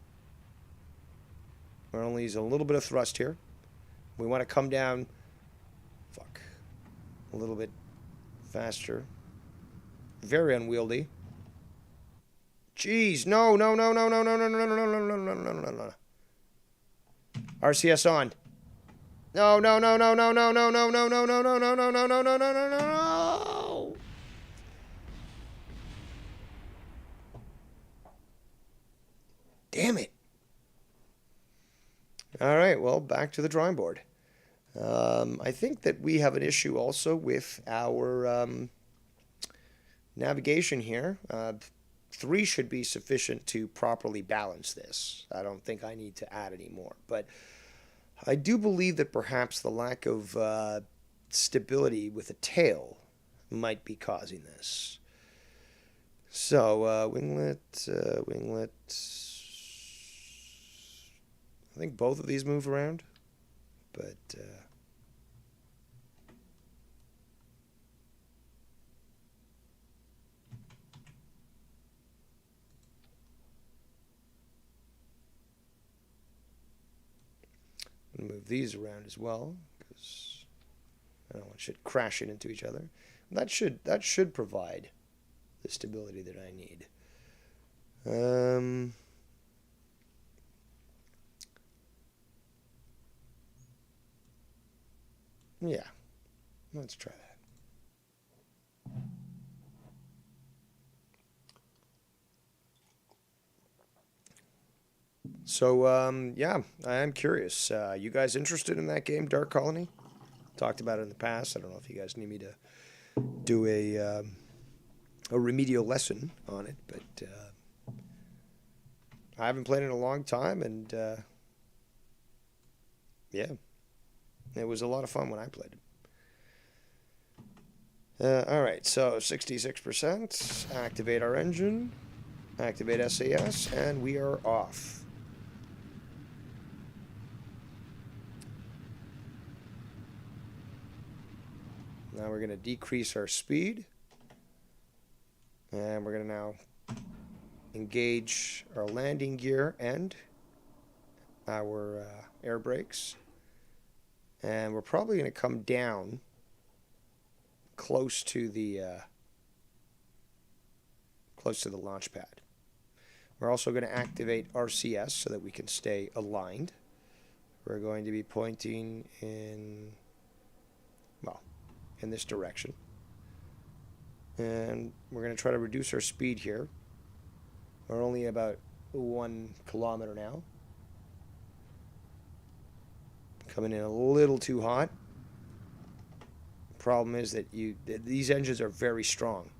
We're only using a little bit of thrust here. We want to come down, a little bit faster. Very unwieldy. Jeez, no, no, no, no, no, no, no, no, no, no, no, no, no, no, no. RCS on. No, no, no, no, no, no, no, no, no, no, no, no, no, no, no, no, no, no, no, no. Damn it. All right, well, back to the drawing board. I think that we have an issue also with our navigation here. 3 should be sufficient to properly balance this. I don't think I need to add any more. But I do believe that perhaps the lack of stability with the tail might be causing this. So, winglet. I think both of these move around, but I'm going to move these around as well because I don't want shit crashing into each other. That should provide the stability that I need. Yeah, let's try that. So, yeah, I am curious. You guys interested in that game, Dark Colony? Talked about it in the past. I don't know if you guys need me to do a remedial lesson on it, but I haven't played it in a long time, and yeah. It was a lot of fun when I played it. All right, so 66%. Activate our engine. Activate SAS, and we are off. Now we're going to decrease our speed. And we're going to now engage our landing gear and our air brakes. And we're probably going to come down close to the launch pad. We're also going to activate RCS so that we can stay aligned. We're going to be pointing in, well, in this direction. And we're going to try to reduce our speed here. We're only about 1 kilometer now. Coming in a little too hot. Problem is that these engines are very strong.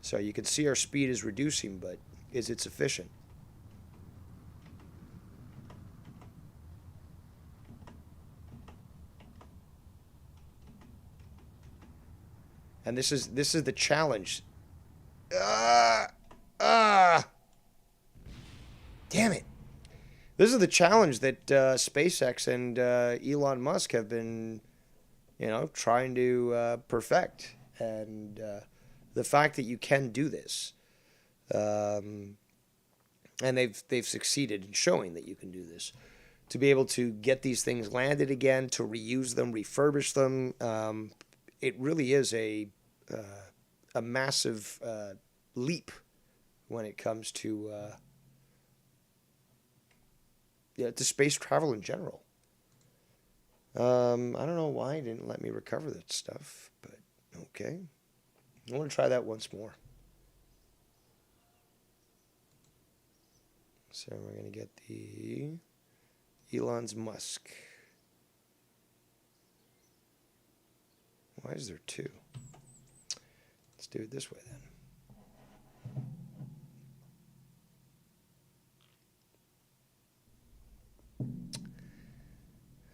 So you can see our speed is reducing, but is it sufficient? And this is the challenge. Damn it. This is the challenge that SpaceX and Elon Musk have been, trying to perfect. And the fact that you can do this, and they've succeeded in showing that you can do this, to be able to get these things landed again, to reuse them, refurbish them. It really is a massive leap when it comes to space travel in general. I don't know why it didn't let me recover that stuff, but okay. I want to try that once more. So we're going to get the Elon's Musk. Why is there two? Let's do it this way then.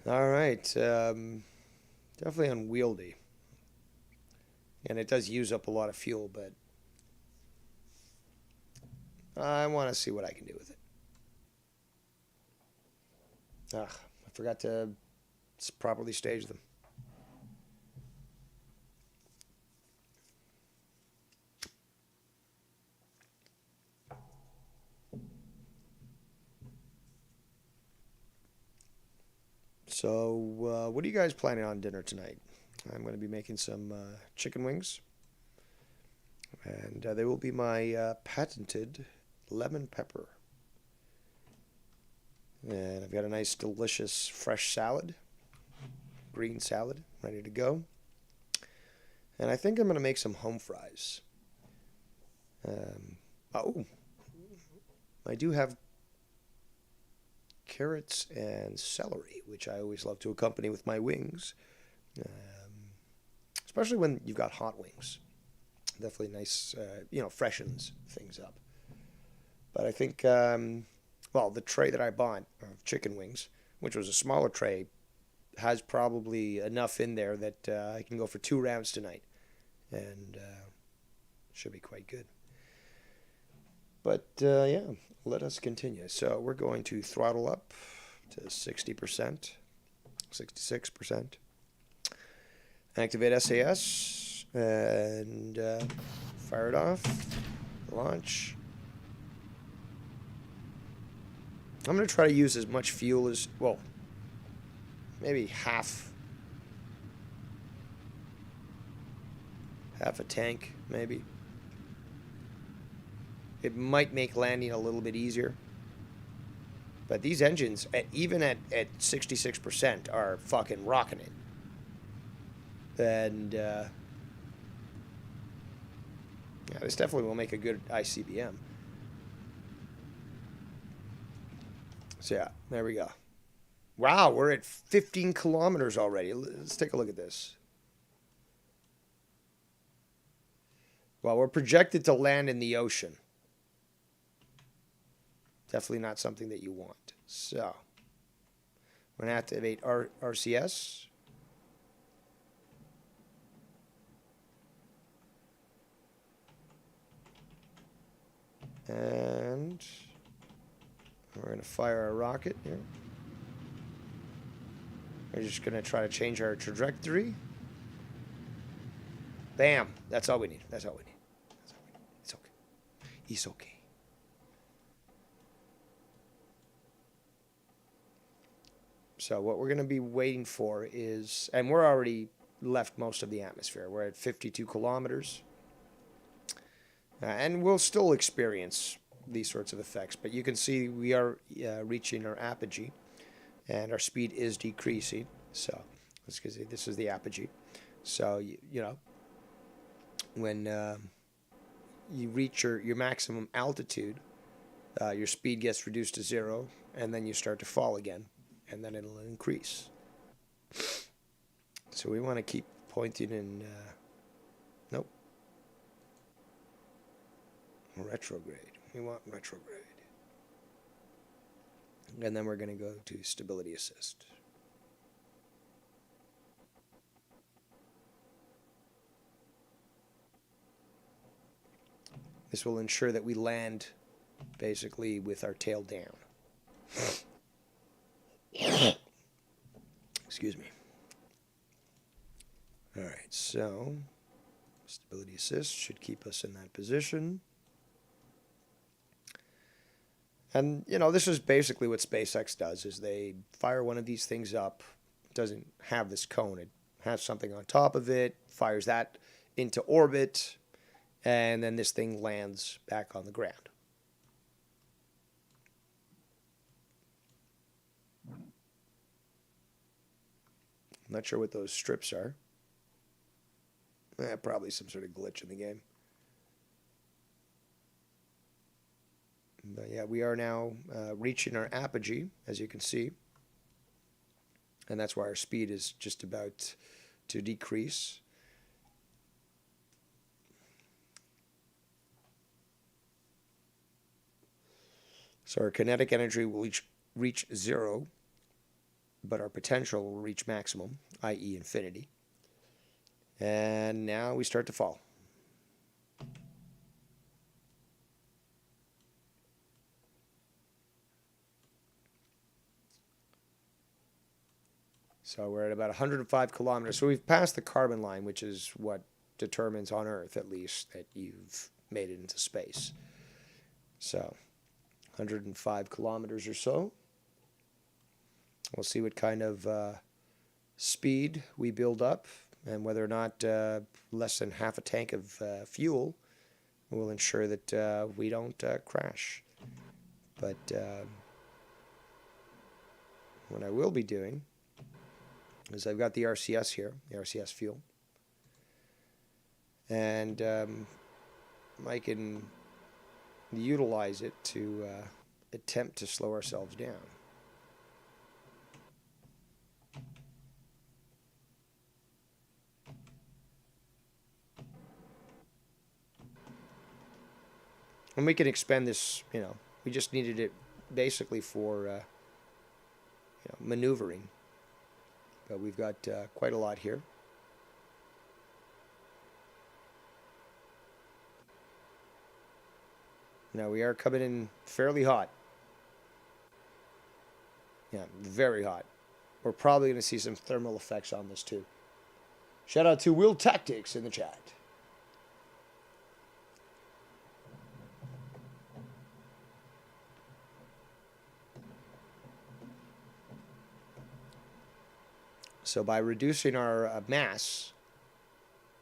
All right. Definitely unwieldy. And it does use up a lot of fuel, but I want to see what I can do with it. I forgot to properly stage them. So, what are you guys planning on dinner tonight? I'm going to be making some chicken wings. And they will be my patented lemon pepper. And I've got a nice, delicious, fresh salad. Green salad, ready to go. And I think I'm going to make some home fries. I do have carrots and celery, which I always love to accompany with my wings. Especially when you've got hot wings. Definitely nice, freshens things up. But I think, the tray that I bought of chicken wings, which was a smaller tray, has probably enough in there that I can go for 2 rounds tonight. And should be quite good. But, let us continue. So we're going to throttle up to 60%, 66%. Activate SAS and fire it off. Launch. I'm going to try to use as much fuel as, maybe half a tank, maybe. It might make landing a little bit easier. But these engines, even at 66%, are fucking rocking it. And this definitely will make a good ICBM. So yeah, there we go. Wow, we're at 15 kilometers already. Let's take a look at this. Well, we're projected to land in the ocean. Definitely not something that you want. So, we're going to activate RCS. And we're going to fire a rocket here. We're just going to try to change our trajectory. Bam. That's all we need. That's all we need. It's okay. It's okay. So what we're going to be waiting for is, and we're already left most of the atmosphere. We're at 52 kilometers. And we'll still experience these sorts of effects, but you can see we are reaching our apogee, and our speed is decreasing. So let's see, this is the apogee. So you know, when you reach your maximum altitude, your speed gets reduced to 0, and then you start to fall again, and then it'll increase. So we want to keep pointing in, nope, retrograde. We want retrograde. And then we're going to go to stability assist. This will ensure that we land basically with our tail down. Excuse me. All right, so stability assist should keep us in that position. And, you know, this is basically what SpaceX does, is they fire one of these things up. It doesn't have this cone. It has something on top of it, fires that into orbit, and then this thing lands back on the ground. I'm not sure what those strips are. Probably some sort of glitch in the game. But yeah, we are now reaching our apogee, as you can see. And that's why our speed is just about to decrease. So our kinetic energy will reach 0, but our potential will reach maximum, i.e. infinity. And now we start to fall. So we're at about 105 kilometers. So we've passed the carbon line, which is what determines on Earth, at least, that you've made it into space. So 105 kilometers or so. We'll see what kind of speed we build up, and whether or not less than half a tank of fuel will ensure that we don't crash. But what I will be doing is I've got the RCS here, the RCS fuel, and I can utilize it to attempt to slow ourselves down. And we can expend this, you know, we just needed it basically for you know, maneuvering. But we've got quite a lot here. Now we are coming in fairly hot. Yeah, very hot. We're probably going to see some thermal effects on this too. Shout out to Will Tactics in the chat. So by reducing our mass,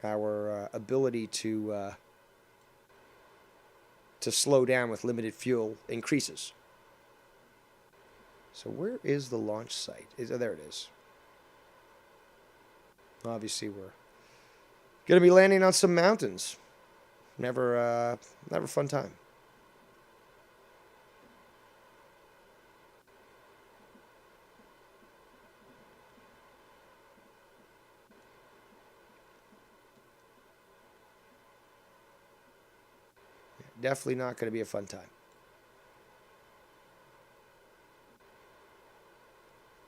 our ability to slow down with limited fuel increases. So where is the launch site? Oh, there it is. Obviously, we're going to be landing on some mountains. Never a fun time. Definitely not going to be a fun time.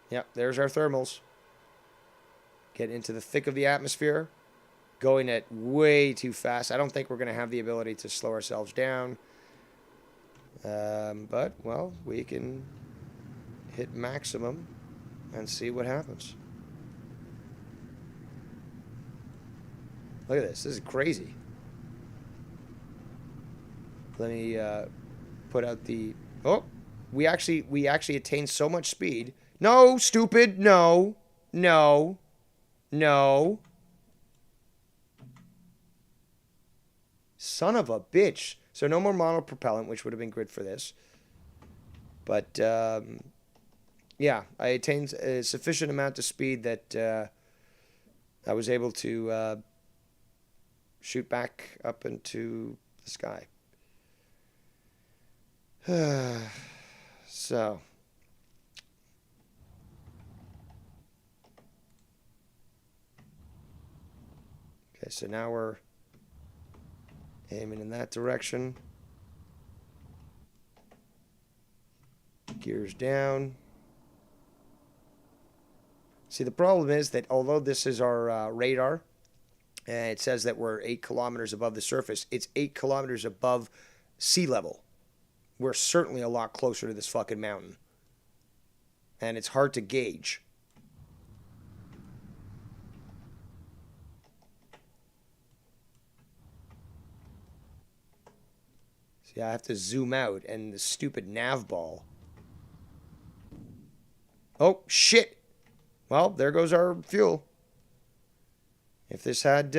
Yep, there's our thermals. Getting into the thick of the atmosphere. Going at way too fast. I don't think we're going to have the ability to slow ourselves down. But, well, we can hit maximum and see what happens. Look at this. This is crazy. Let me put out the... Oh, we actually attained so much speed. No, stupid. No. No. No. Son of a bitch. So no more monopropellant, which would have been good for this. But, yeah, I attained a sufficient amount of speed that I was able to shoot back up into the sky. So. Okay, so now we're aiming in that direction. Gears down. See, the problem is that although this is our radar, and it says that we're 8 kilometers above the surface, it's 8 kilometers above sea level. We're certainly a lot closer to this fucking mountain. And it's hard to gauge. See, I have to zoom out, and the stupid nav ball. Oh, shit! Well, there goes our fuel. If this had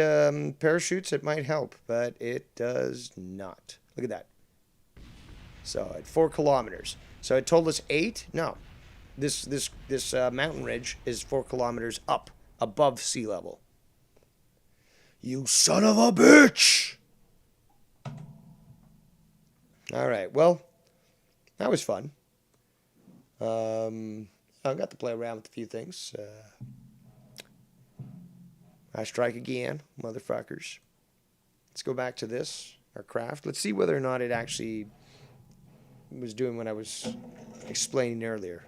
parachutes, it might help, but it does not. Look at that. So at 4 kilometers. So it told us 8? No. This mountain ridge is 4 kilometers up, above sea level. You son of a bitch! All right, well, that was fun. I got to play around with a few things. I strike again, motherfuckers. Let's go back to this, our craft. Let's see whether or not it actually was doing what I was explaining earlier.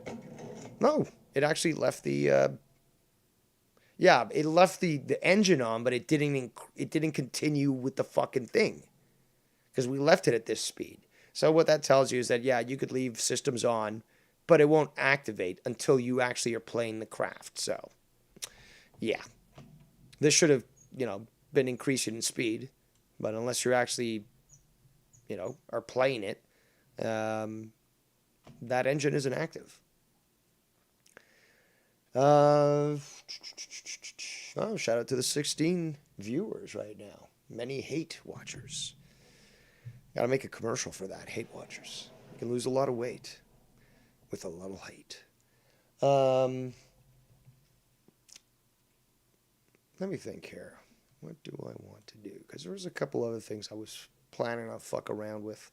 No, it actually left the... yeah, it left the engine on, but it didn't continue with the fucking thing. Because we left it at this speed. So what that tells you is that, yeah, you could leave systems on, but it won't activate until you actually are playing the craft. So, yeah. This should have, been increasing in speed. But unless you're actually, are playing it, that engine isn't active. Oh, shout out to the 16 viewers right now. Many hate watchers. Gotta make a commercial for that. Hate watchers. You can lose a lot of weight with a little hate. Let me think here. What do I want to do? Because there was a couple other things I was planning on fuck around with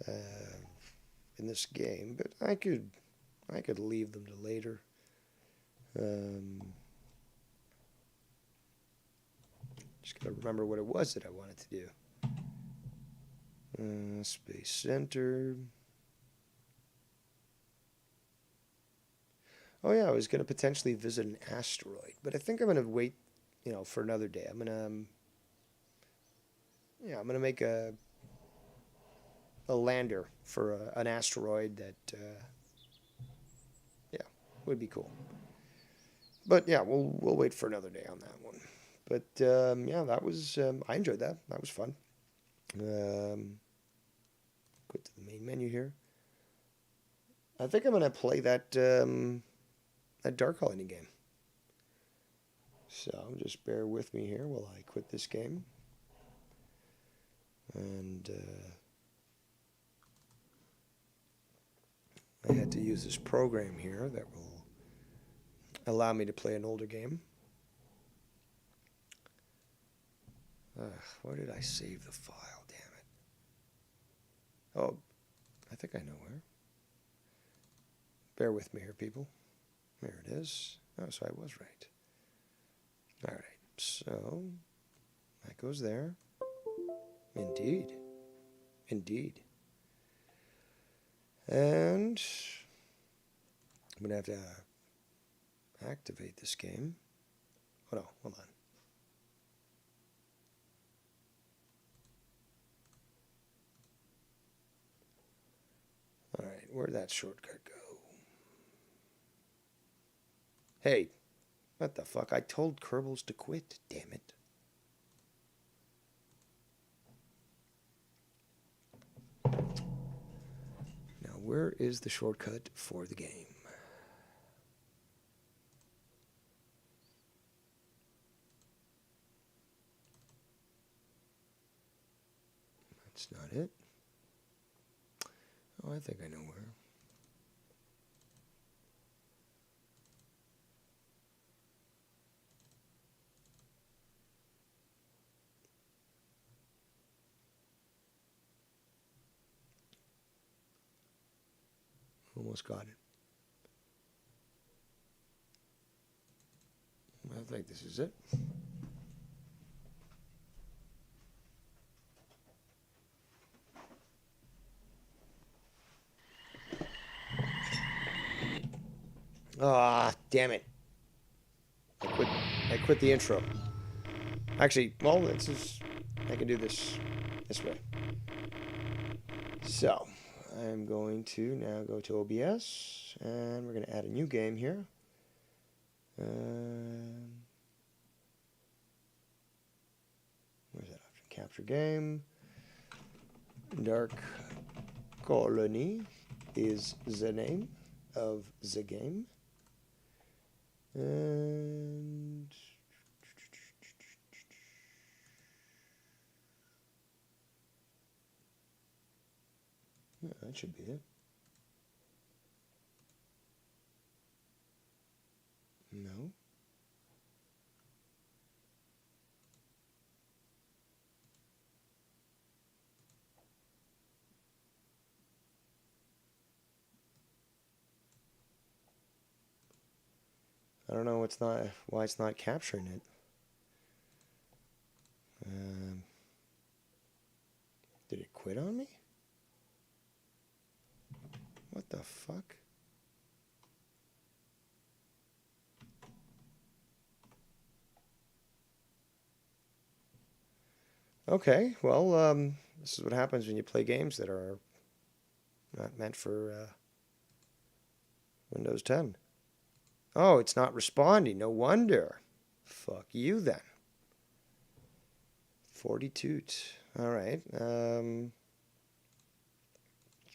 in this game, but I could leave them to later. Just gotta remember what it was that I wanted to do. Space Center. Oh yeah, I was gonna potentially visit an asteroid, but I think I'm gonna wait, for another day. I'm gonna make a lander for an asteroid that, would be cool. But yeah, we'll wait for another day on that one. But that was I enjoyed that. That was fun. Go to the main menu here. I think I'm gonna play that Dark Colony game. So just bear with me here while I quit this game. And I had to use this program here that will allow me to play an older game. Where did I save the file? Damn it. Oh, I think I know where. Bear with me here, people. There it is. Oh, so I was right. All right, so that goes there. Indeed. Indeed. And I'm going to have to activate this game. Oh, no, hold on. All right, where'd that shortcut go? Hey, what the fuck? I told Kerbals to quit, damn it. Now, where is the shortcut for the game? That's not it. Oh, I think I know where. Almost got it. I think this is it. Ah, damn it. I quit the intro. Actually, well, I can do this way. So, I'm going to now go to OBS, and we're going to add a new game here. Where's that option? Capture game. Dark Colony is the name of the game. And yeah, that should be it. No. I don't know why it's not capturing it. Did it quit on me? What the fuck? Okay, well, this is what happens when you play games that are not meant for Windows 10. Oh, it's not responding. No wonder. Fuck you then. 42. All right. Let's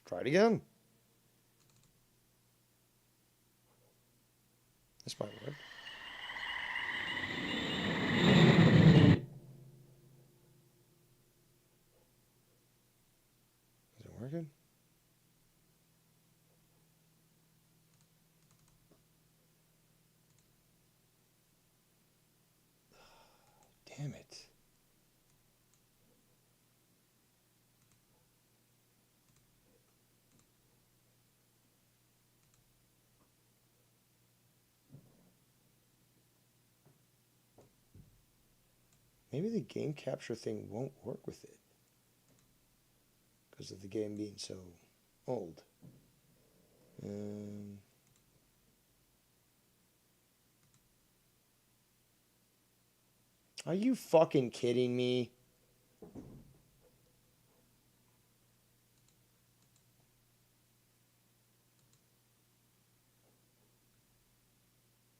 try it again. This might work. Is it working? Damn it. Maybe the game capture thing won't work with it because of the game being so old. Are you fucking kidding me?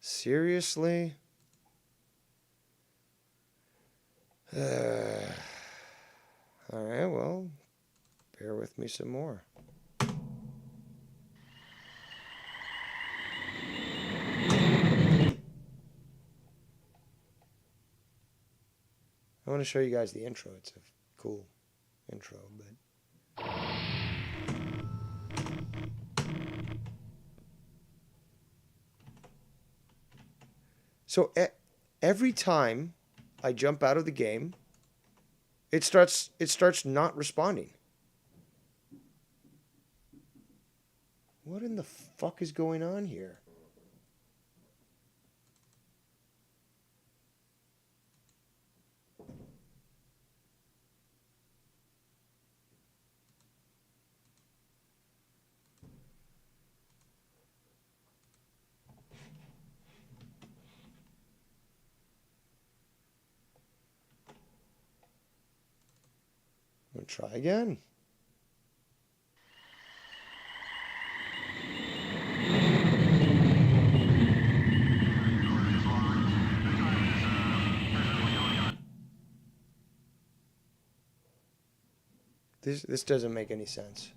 Seriously? Alright, well, bear with me some more. I want to show you guys the intro. It's a cool intro, but... So every time I jump out of the game, it starts not responding. What in the fuck is going on here? I'm gonna try again. This doesn't make any sense.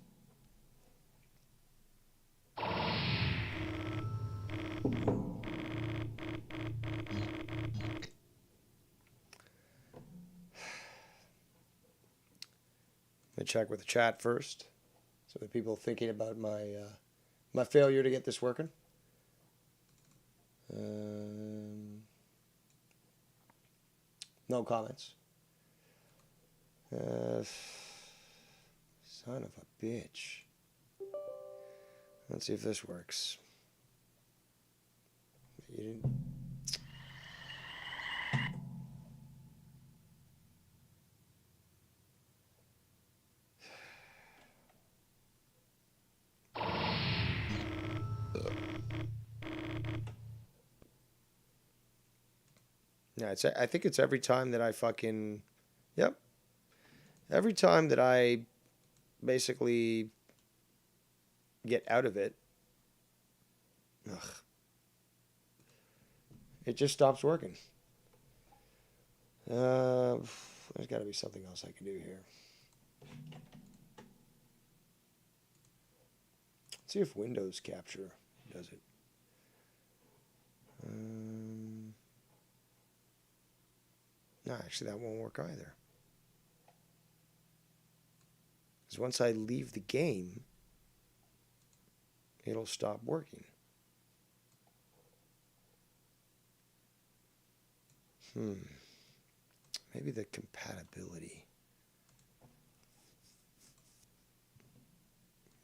I check with the chat first. So the people thinking about my failure to get this working. No comments. Son of a bitch. Let's see if this works. You didn't. Yeah, I think it's every time that I fucking. Yep. Every time that I basically get out of it, ugh, it just stops working. There's got to be something else I can do here. Let's see if Windows Capture does it. No, actually, that won't work either. Because once I leave the game, it'll stop working. Maybe the compatibility.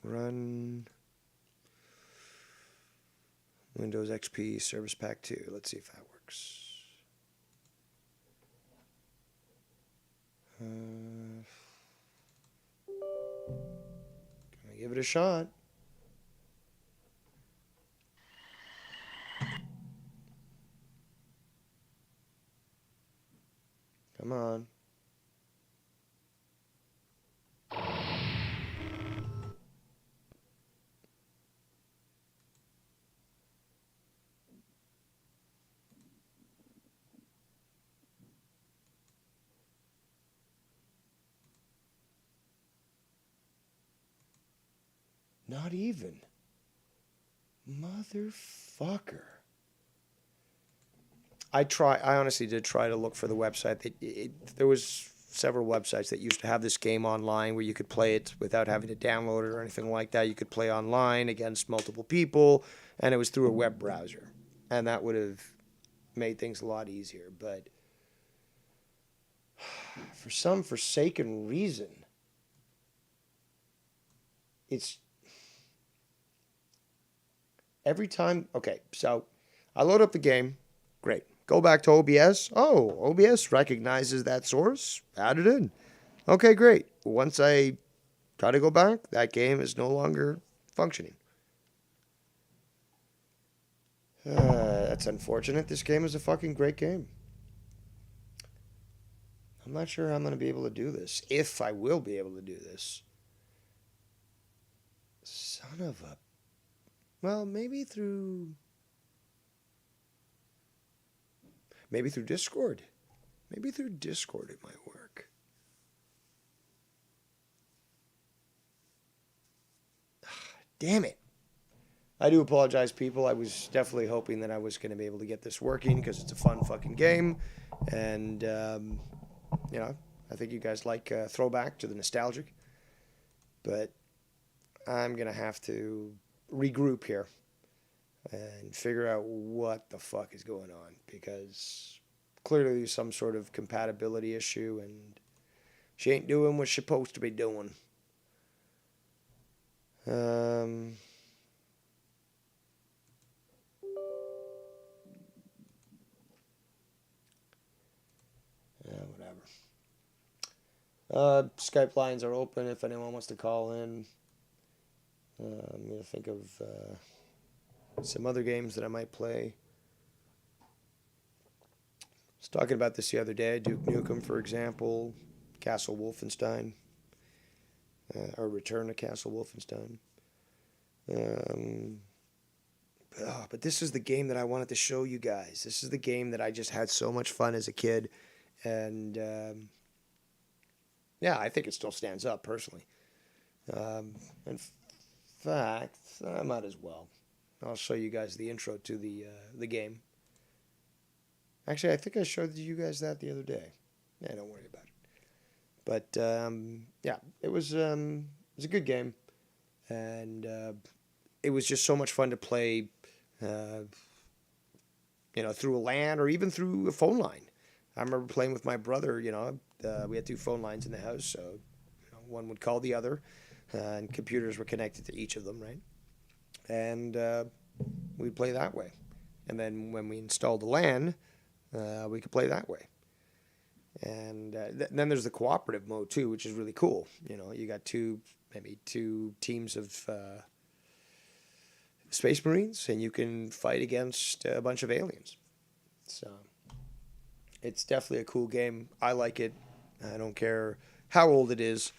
Run Windows XP Service Pack 2. Let's see if that works. Gonna give it a shot. Come on. Not even. Motherfucker. I honestly did try to look for the website. There was several websites that used to have this game online where you could play it without having to download it or anything like that. You could play online against multiple people, and it was through a web browser. And that would have made things a lot easier. But for some forsaken reason, it's every time. Okay, so I load up the game. Great. Go back to OBS. Oh, OBS recognizes that source. Add it in. Okay, great. Once I try to go back, that game is no longer functioning. That's unfortunate. This game is a fucking great game. I'm not sure I'm going to be able to do this. If I will be able to do this. Son of a... Well, maybe through Discord. Maybe through Discord it might work. Damn it. I do apologize, people. I was definitely hoping that I was going to be able to get this working because it's a fun fucking game. And, I think you guys like throwback to the nostalgic. But I'm going to have to regroup here and figure out what the fuck is going on, because clearly there's some sort of compatibility issue and she ain't doing what she's supposed to be doing. Whatever. Skype lines are open if anyone wants to call in. I'm going to think of some other games that I might play. I was talking about this the other day. Duke Nukem, for example. Castle Wolfenstein. Or Return to Castle Wolfenstein. But this is the game that I wanted to show you guys. This is the game that I just had so much fun as a kid. And, I think it still stands up, personally. In fact, I might as well. I'll show you guys the intro to the game. Actually, I think I showed you guys that the other day. Yeah, don't worry about it. But yeah, it was a good game, and it was just so much fun to play, uh, through a LAN or even through a phone line. I remember playing with my brother. We had two phone lines in the house, so one would call the other, and computers were connected to each of them, right? And we'd play that way. And then when we installed the LAN, we could play that way. And then there's the cooperative mode too, which is really cool. You got maybe two teams of Space Marines, and you can fight against a bunch of aliens. So it's definitely a cool game. I like it. I don't care how old it is.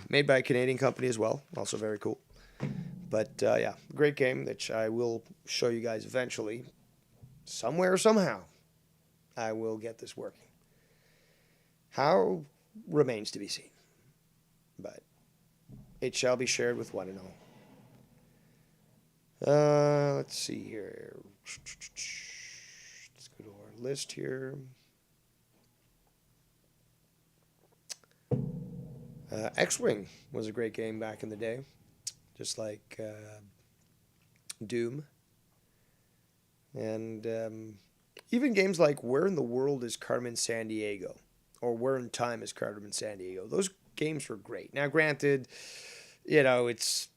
Made by a Canadian company as well. Also very cool. But yeah, great game that I will show you guys eventually. Somewhere, somehow, I will get this working. How remains to be seen. But it shall be shared with one and all. Let's see here. Let's go to our list here. X-Wing was a great game back in the day, just like Doom. And even games like Where in the World is Carmen Sandiego? Or Where in Time is Carmen Sandiego? Those games were great. Now, granted, it's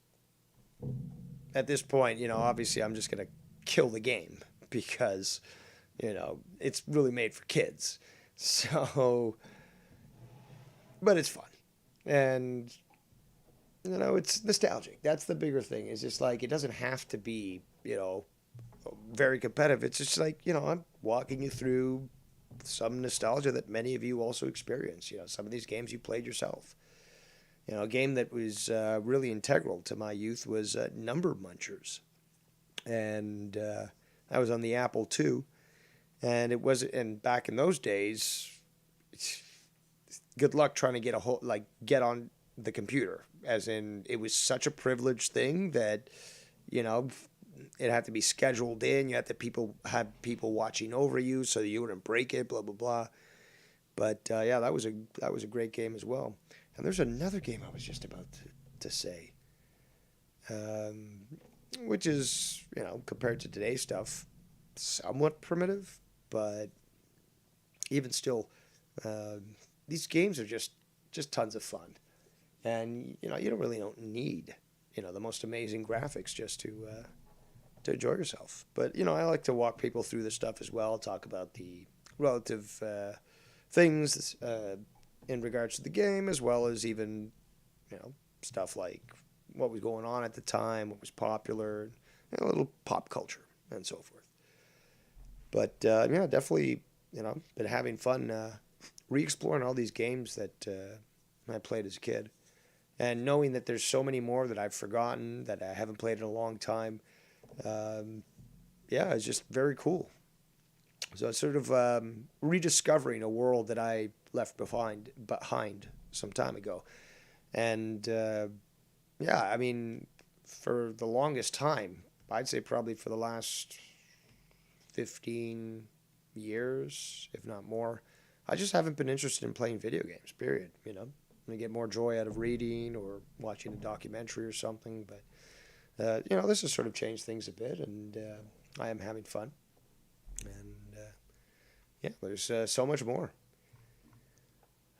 at this point, obviously I'm just going to kill the game because, it's really made for kids. So, but it's fun. And, it's nostalgic. That's the bigger thing. It's just like, it doesn't have to be, very competitive. It's just like, I'm walking you through some nostalgia that many of you also experience. Some of these games you played yourself. A game that was really integral to my youth was Number Munchers. And I was on the Apple II. And back in those days, good luck trying to get on the computer. As in, it was such a privileged thing that, it had to be scheduled in. You had to have people watching over you so that you wouldn't break it, blah, blah, blah. But yeah, that was a great game as well. And there's another game I was just about to say, which is, compared to today's stuff, somewhat primitive, but even still, these games are just tons of fun. And, you don't need, the most amazing graphics just to enjoy yourself. But, I like to walk people through this stuff as well, talk about the relative things in regards to the game, as well as even, stuff like what was going on at the time, what was popular, a little pop culture, and so forth. But, yeah, definitely, been having fun re-exploring all these games that I played as a kid. And knowing that there's so many more that I've forgotten, that I haven't played in a long time, yeah, it's just very cool. So it's sort of rediscovering a world that I left behind some time ago. And yeah, I mean, for the longest time, I'd say probably for the last 15 years, if not more, I just haven't been interested in playing video games, period. I'm going to get more joy out of reading or watching a documentary or something. But, this has sort of changed things a bit, and I am having fun. And, yeah, there's so much more.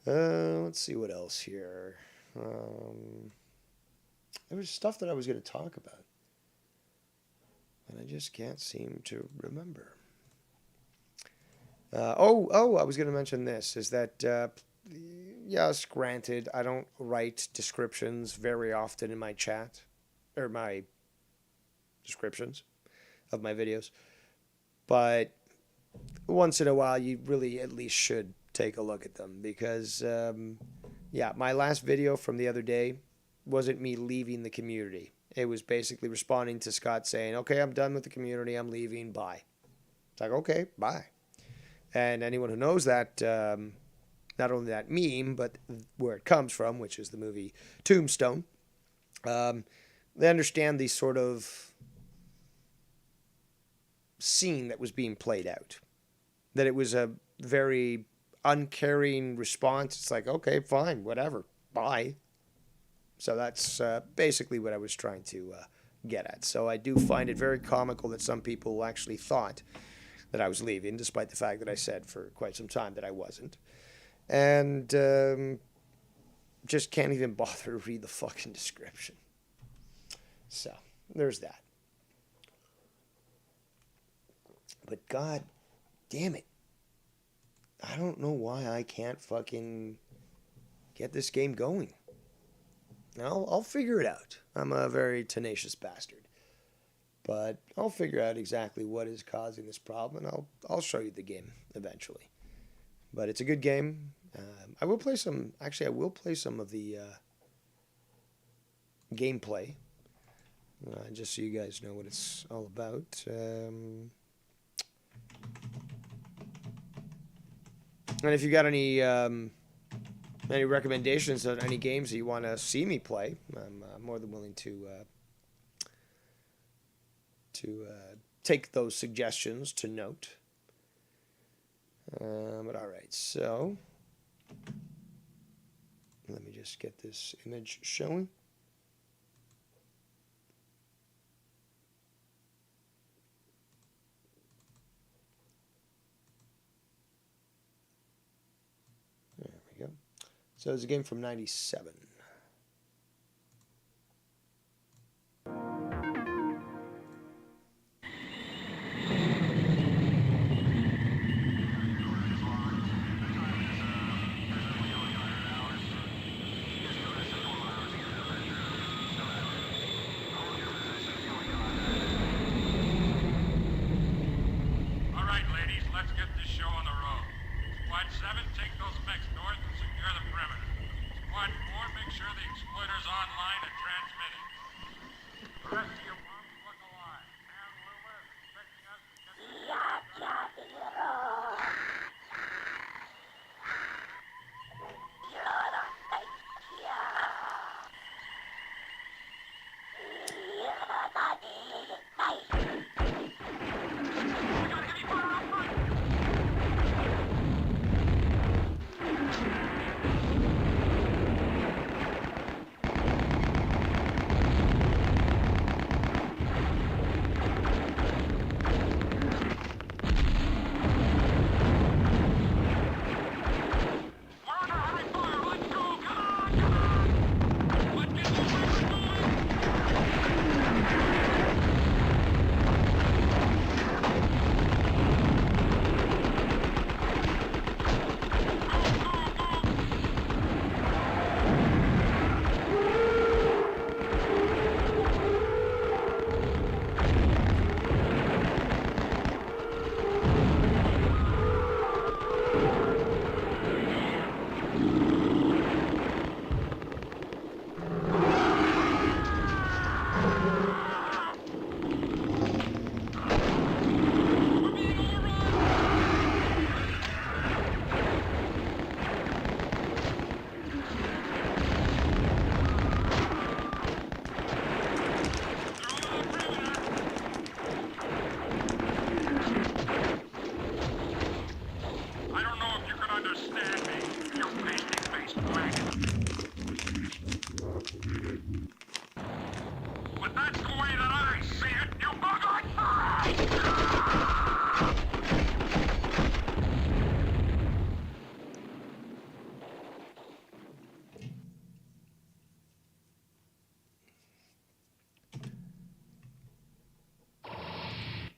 Let's see what else here. There was stuff that I was going to talk about, and I just can't seem to remember. I was going to mention this, is that, yes, granted, I don't write descriptions very often in my chat, or my descriptions of my videos, but once in a while, you really at least should take a look at them, because, yeah, my last video from the other day wasn't me leaving the community. It was basically responding to Scott saying, okay, I'm done with the community, I'm leaving, bye. It's like, okay, bye. And anyone who knows that, not only that meme, but where it comes from, which is the movie Tombstone, they understand the sort of scene that was being played out. That it was a very uncaring response. It's like, okay, fine, whatever, bye. So that's basically what I was trying to get at. So I do find it very comical that some people actually thought that I was leaving, despite the fact that I said for quite some time that I wasn't. And just can't even bother to read the fucking description. So there's that. But god damn it. I don't know why I can't fucking get this game going. I'll figure it out. I'm a very tenacious bastard. But I'll figure out exactly what is causing this problem, and I'll show you the game eventually. But it's a good game. I will play some. Actually, I will play some of the gameplay, just so you guys know what it's all about. And if you got any recommendations on any games that you want to see me play, I'm more than willing to take those suggestions to note. But all right, so let me just get this image showing. There we go. So it's a game from '97.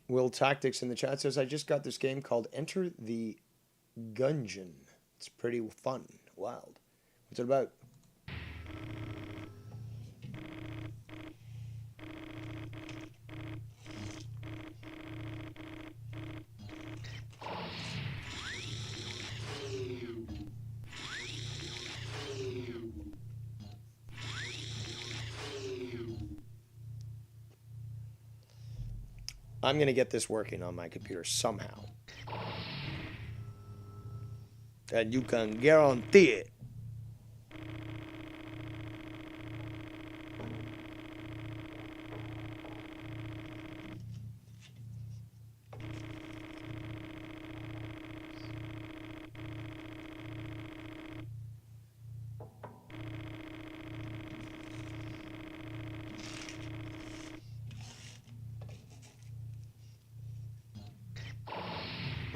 Will Tactics in the chat says, I just got this game called Enter the Gungeon. It's pretty fun. Wild. What's it about? I'm going to get this working on my computer somehow. And you can guarantee it.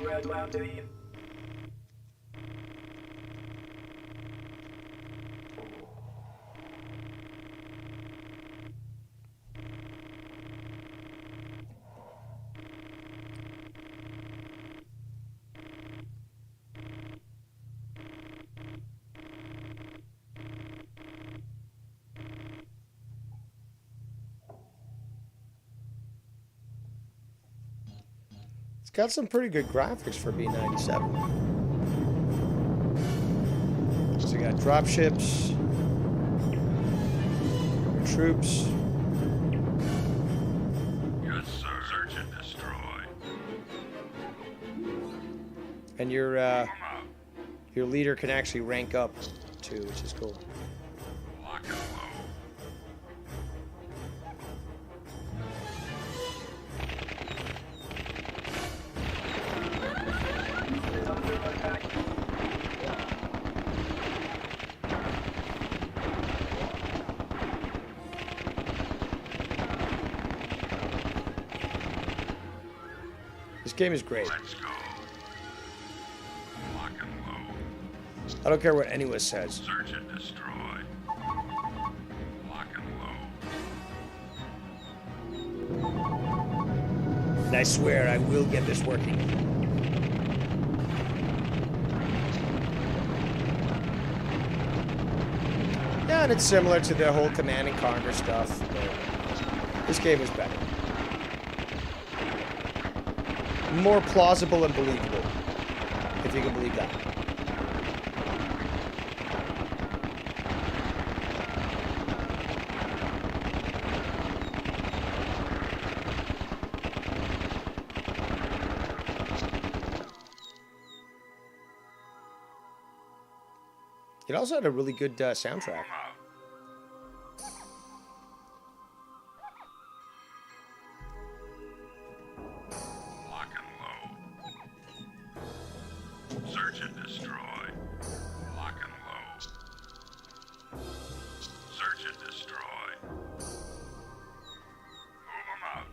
red landing. It's got some pretty good graphics for B97. So you got dropships, troops. Yes, sir. Search and destroy. And your leader can actually rank up too, which is cool. Lock and load. This game is great. Let's go. Lock and load. I don't care what anyone says. Search and destroy. Lock and load. And I swear I will get this working. Yeah, and it's similar to the whole Command and Conquer stuff, but this game is better. More plausible and believable, if you can believe that. It also had a really good soundtrack. Lock and load. Search and destroy. Lock and load. Search and destroy. Move them up.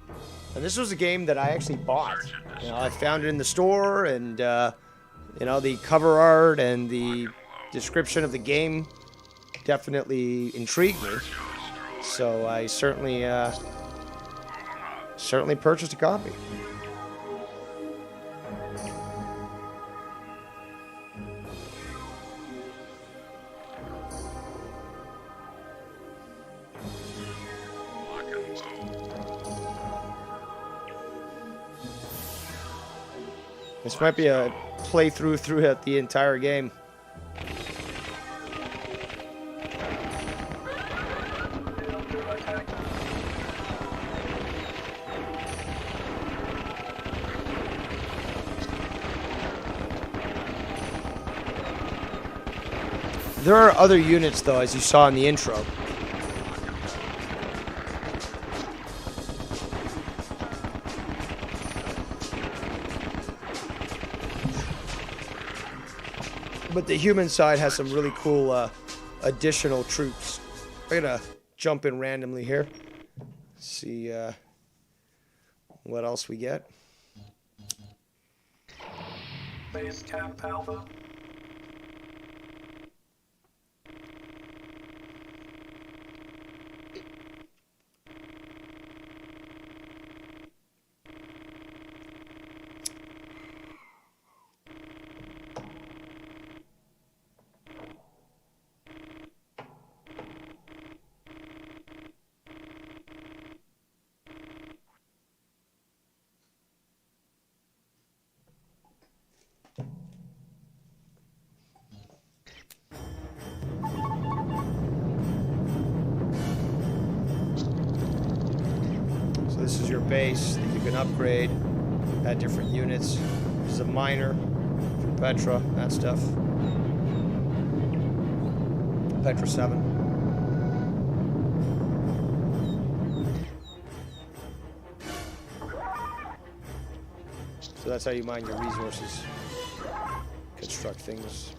And this was a game that I actually bought. You know, I found it in the store, and you know, the cover art and the description of the game definitely intrigued me. So I certainly purchased a copy. Lock and load. This might be a playthrough throughout the entire game. There are other units, though, as you saw in the intro. But the human side has some really cool additional troops. I'm gonna jump in randomly here. See what else we get. Base Camp Alpha. This is your base that you can upgrade at different units. This is a miner from Petra, that stuff. Petra 7. So that's how you mine your resources. Construct things.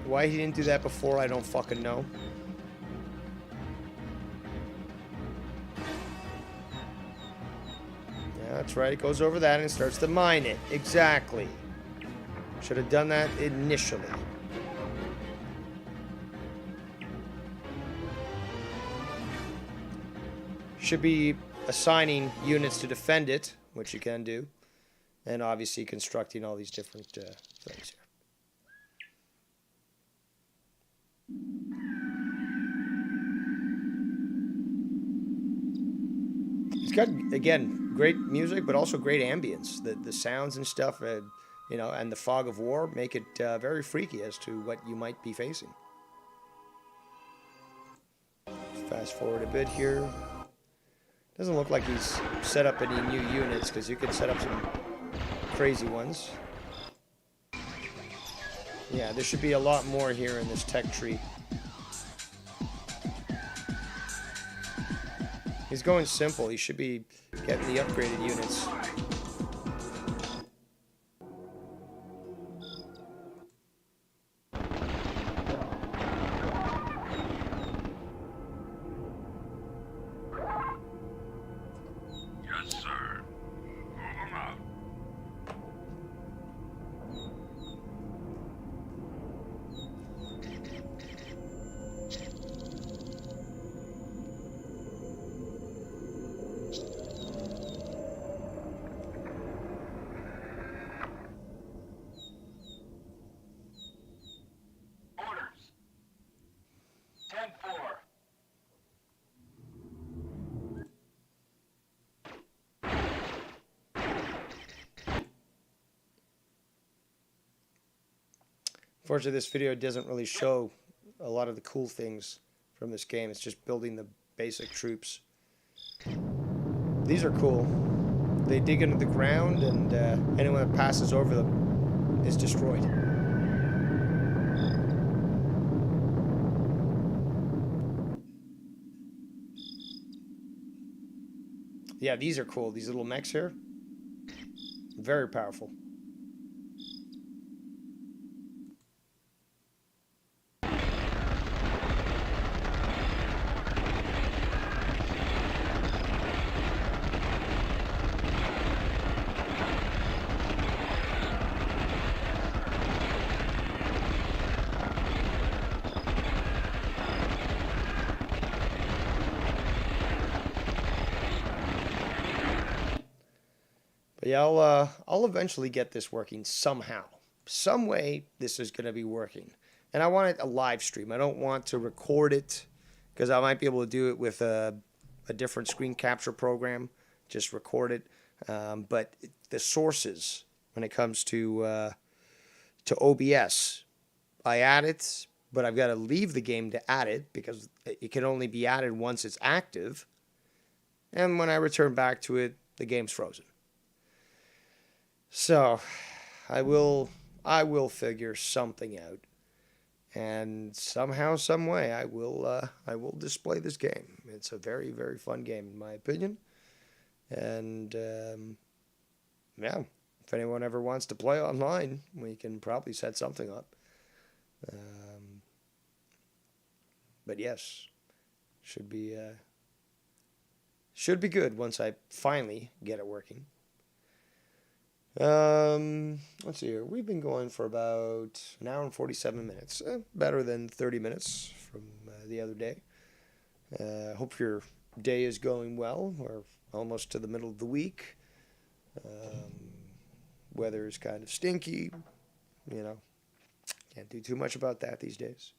Why he didn't do that before, I don't fucking know. Yeah, that's right. It goes over that and starts to mine it. Exactly. Should have done that initially. Should be assigning units to defend it, which you can do. And obviously constructing all these different things here. It's got, again, great music, but also great ambience. The sounds and stuff, you know, and the fog of war make it very freaky as to what you might be facing. Fast forward a bit here. Doesn't look like he's set up any new units, because you could set up some crazy ones. Yeah, there should be a lot more here in this tech tree. He's going simple. He should be getting the upgraded units. Yes, sir. Move 'em out. Orders. 10-4. Unfortunately, this video doesn't really show a lot of the cool things from this game. It's just building the basic troops. These are cool. They dig into the ground, and anyone that passes over them is destroyed. Yeah, these are cool. These little mechs here. Very powerful. But yeah, I'll eventually get this working somehow. Some way this is going to be working. And I want it a live stream. I don't want to record it, because I might be able to do it with a different screen capture program. Just record it. But the sources, when it comes to OBS, I add it, but I've got to leave the game to add it, because it can only be added once it's active. And when I return back to it, the game's frozen. So, I will figure something out, and somehow, some way, I will display this game. It's a very, very fun game, in my opinion. And yeah, if anyone ever wants to play online, we can probably set something up. But yes, should be good once I finally get it working. Let's see here. We've been going for about an hour and 47 minutes. Better than 30 minutes from the other day. Hope your day is going well. We're almost to the middle of the week. Weather is kind of stinky. You know, can't do too much about that these days.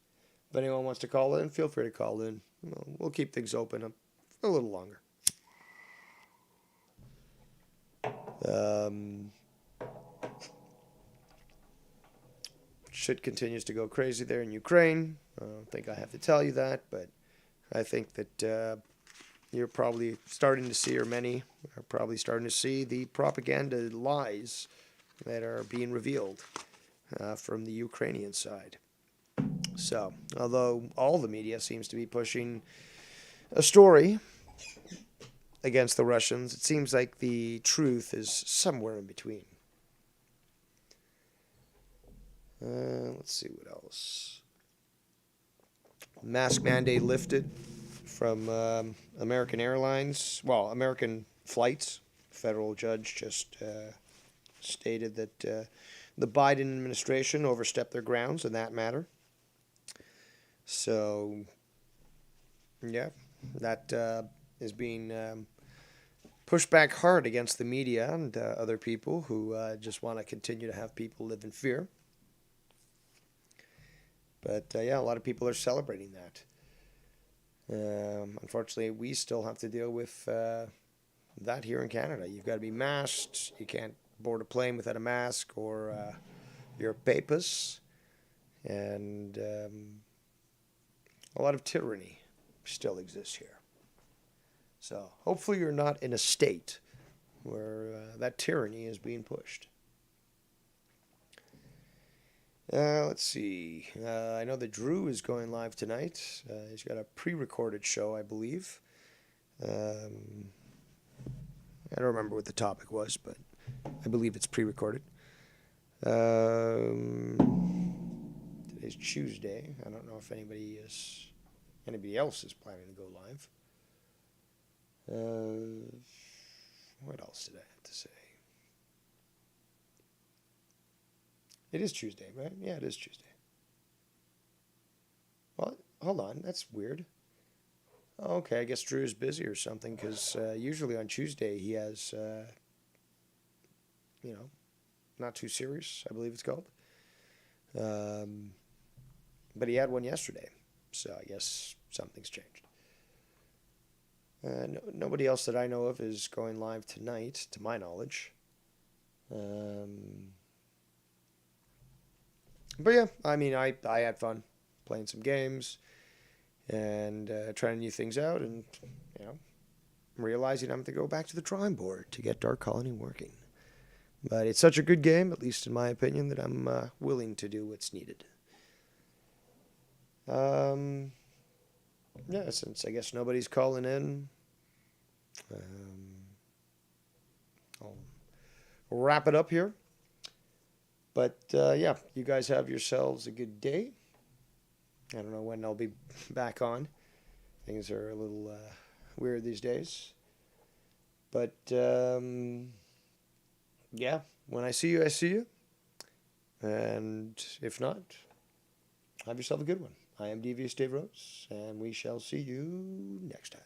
If anyone wants to call in, feel free to call in. We'll keep things open a little longer. Shit continues to go crazy there in Ukraine. I don't think I have to tell you that, but I think that you're probably starting to see, or many are probably starting to see, the propaganda lies that are being revealed from the Ukrainian side. So, although all the media seems to be pushing a story against the Russians, it seems like the truth is somewhere in between. Let's see what else. mask mandate lifted from American Airlines. Well, American flights. Federal judge just stated that the Biden administration overstepped their grounds in that matter. So, yeah, that is being pushed back hard against the media and other people who just want to continue to have people live in fear. But yeah, a lot of people are celebrating that. Unfortunately, we still have to deal with that here in Canada. You've got to be masked. You can't board a plane without a mask, or you're a papist. And a lot of tyranny still exists here. So hopefully you're not in a state where that tyranny is being pushed. Let's see. I know that Drew is going live tonight. He's got a pre-recorded show, I believe. I don't remember what the topic was, but I believe it's pre-recorded. Today's Tuesday. I don't know if anybody else is planning to go live. What else did I have to say? It is Tuesday, right? Yeah, it is Tuesday. Well, hold on. That's weird. Okay, I guess Drew's busy or something, because usually on Tuesday he has, Not Too Serious, I believe it's called. But he had one yesterday, so I guess something's changed. Nobody else that I know of is going live tonight, to my knowledge. But yeah, I mean, I had fun playing some games and trying new things out, and realizing I'm going to go back to the drawing board to get Dark Colony working. But it's such a good game, at least in my opinion, that I'm willing to do what's needed. Yeah, since I guess nobody's calling in, I'll wrap it up here. But yeah, you guys have yourselves a good day. I don't know when I'll be back on. Things are a little weird these days. But yeah, when I see you, I see you. And if not, have yourself a good one. I am Devious Dave Rose, and we shall see you next time.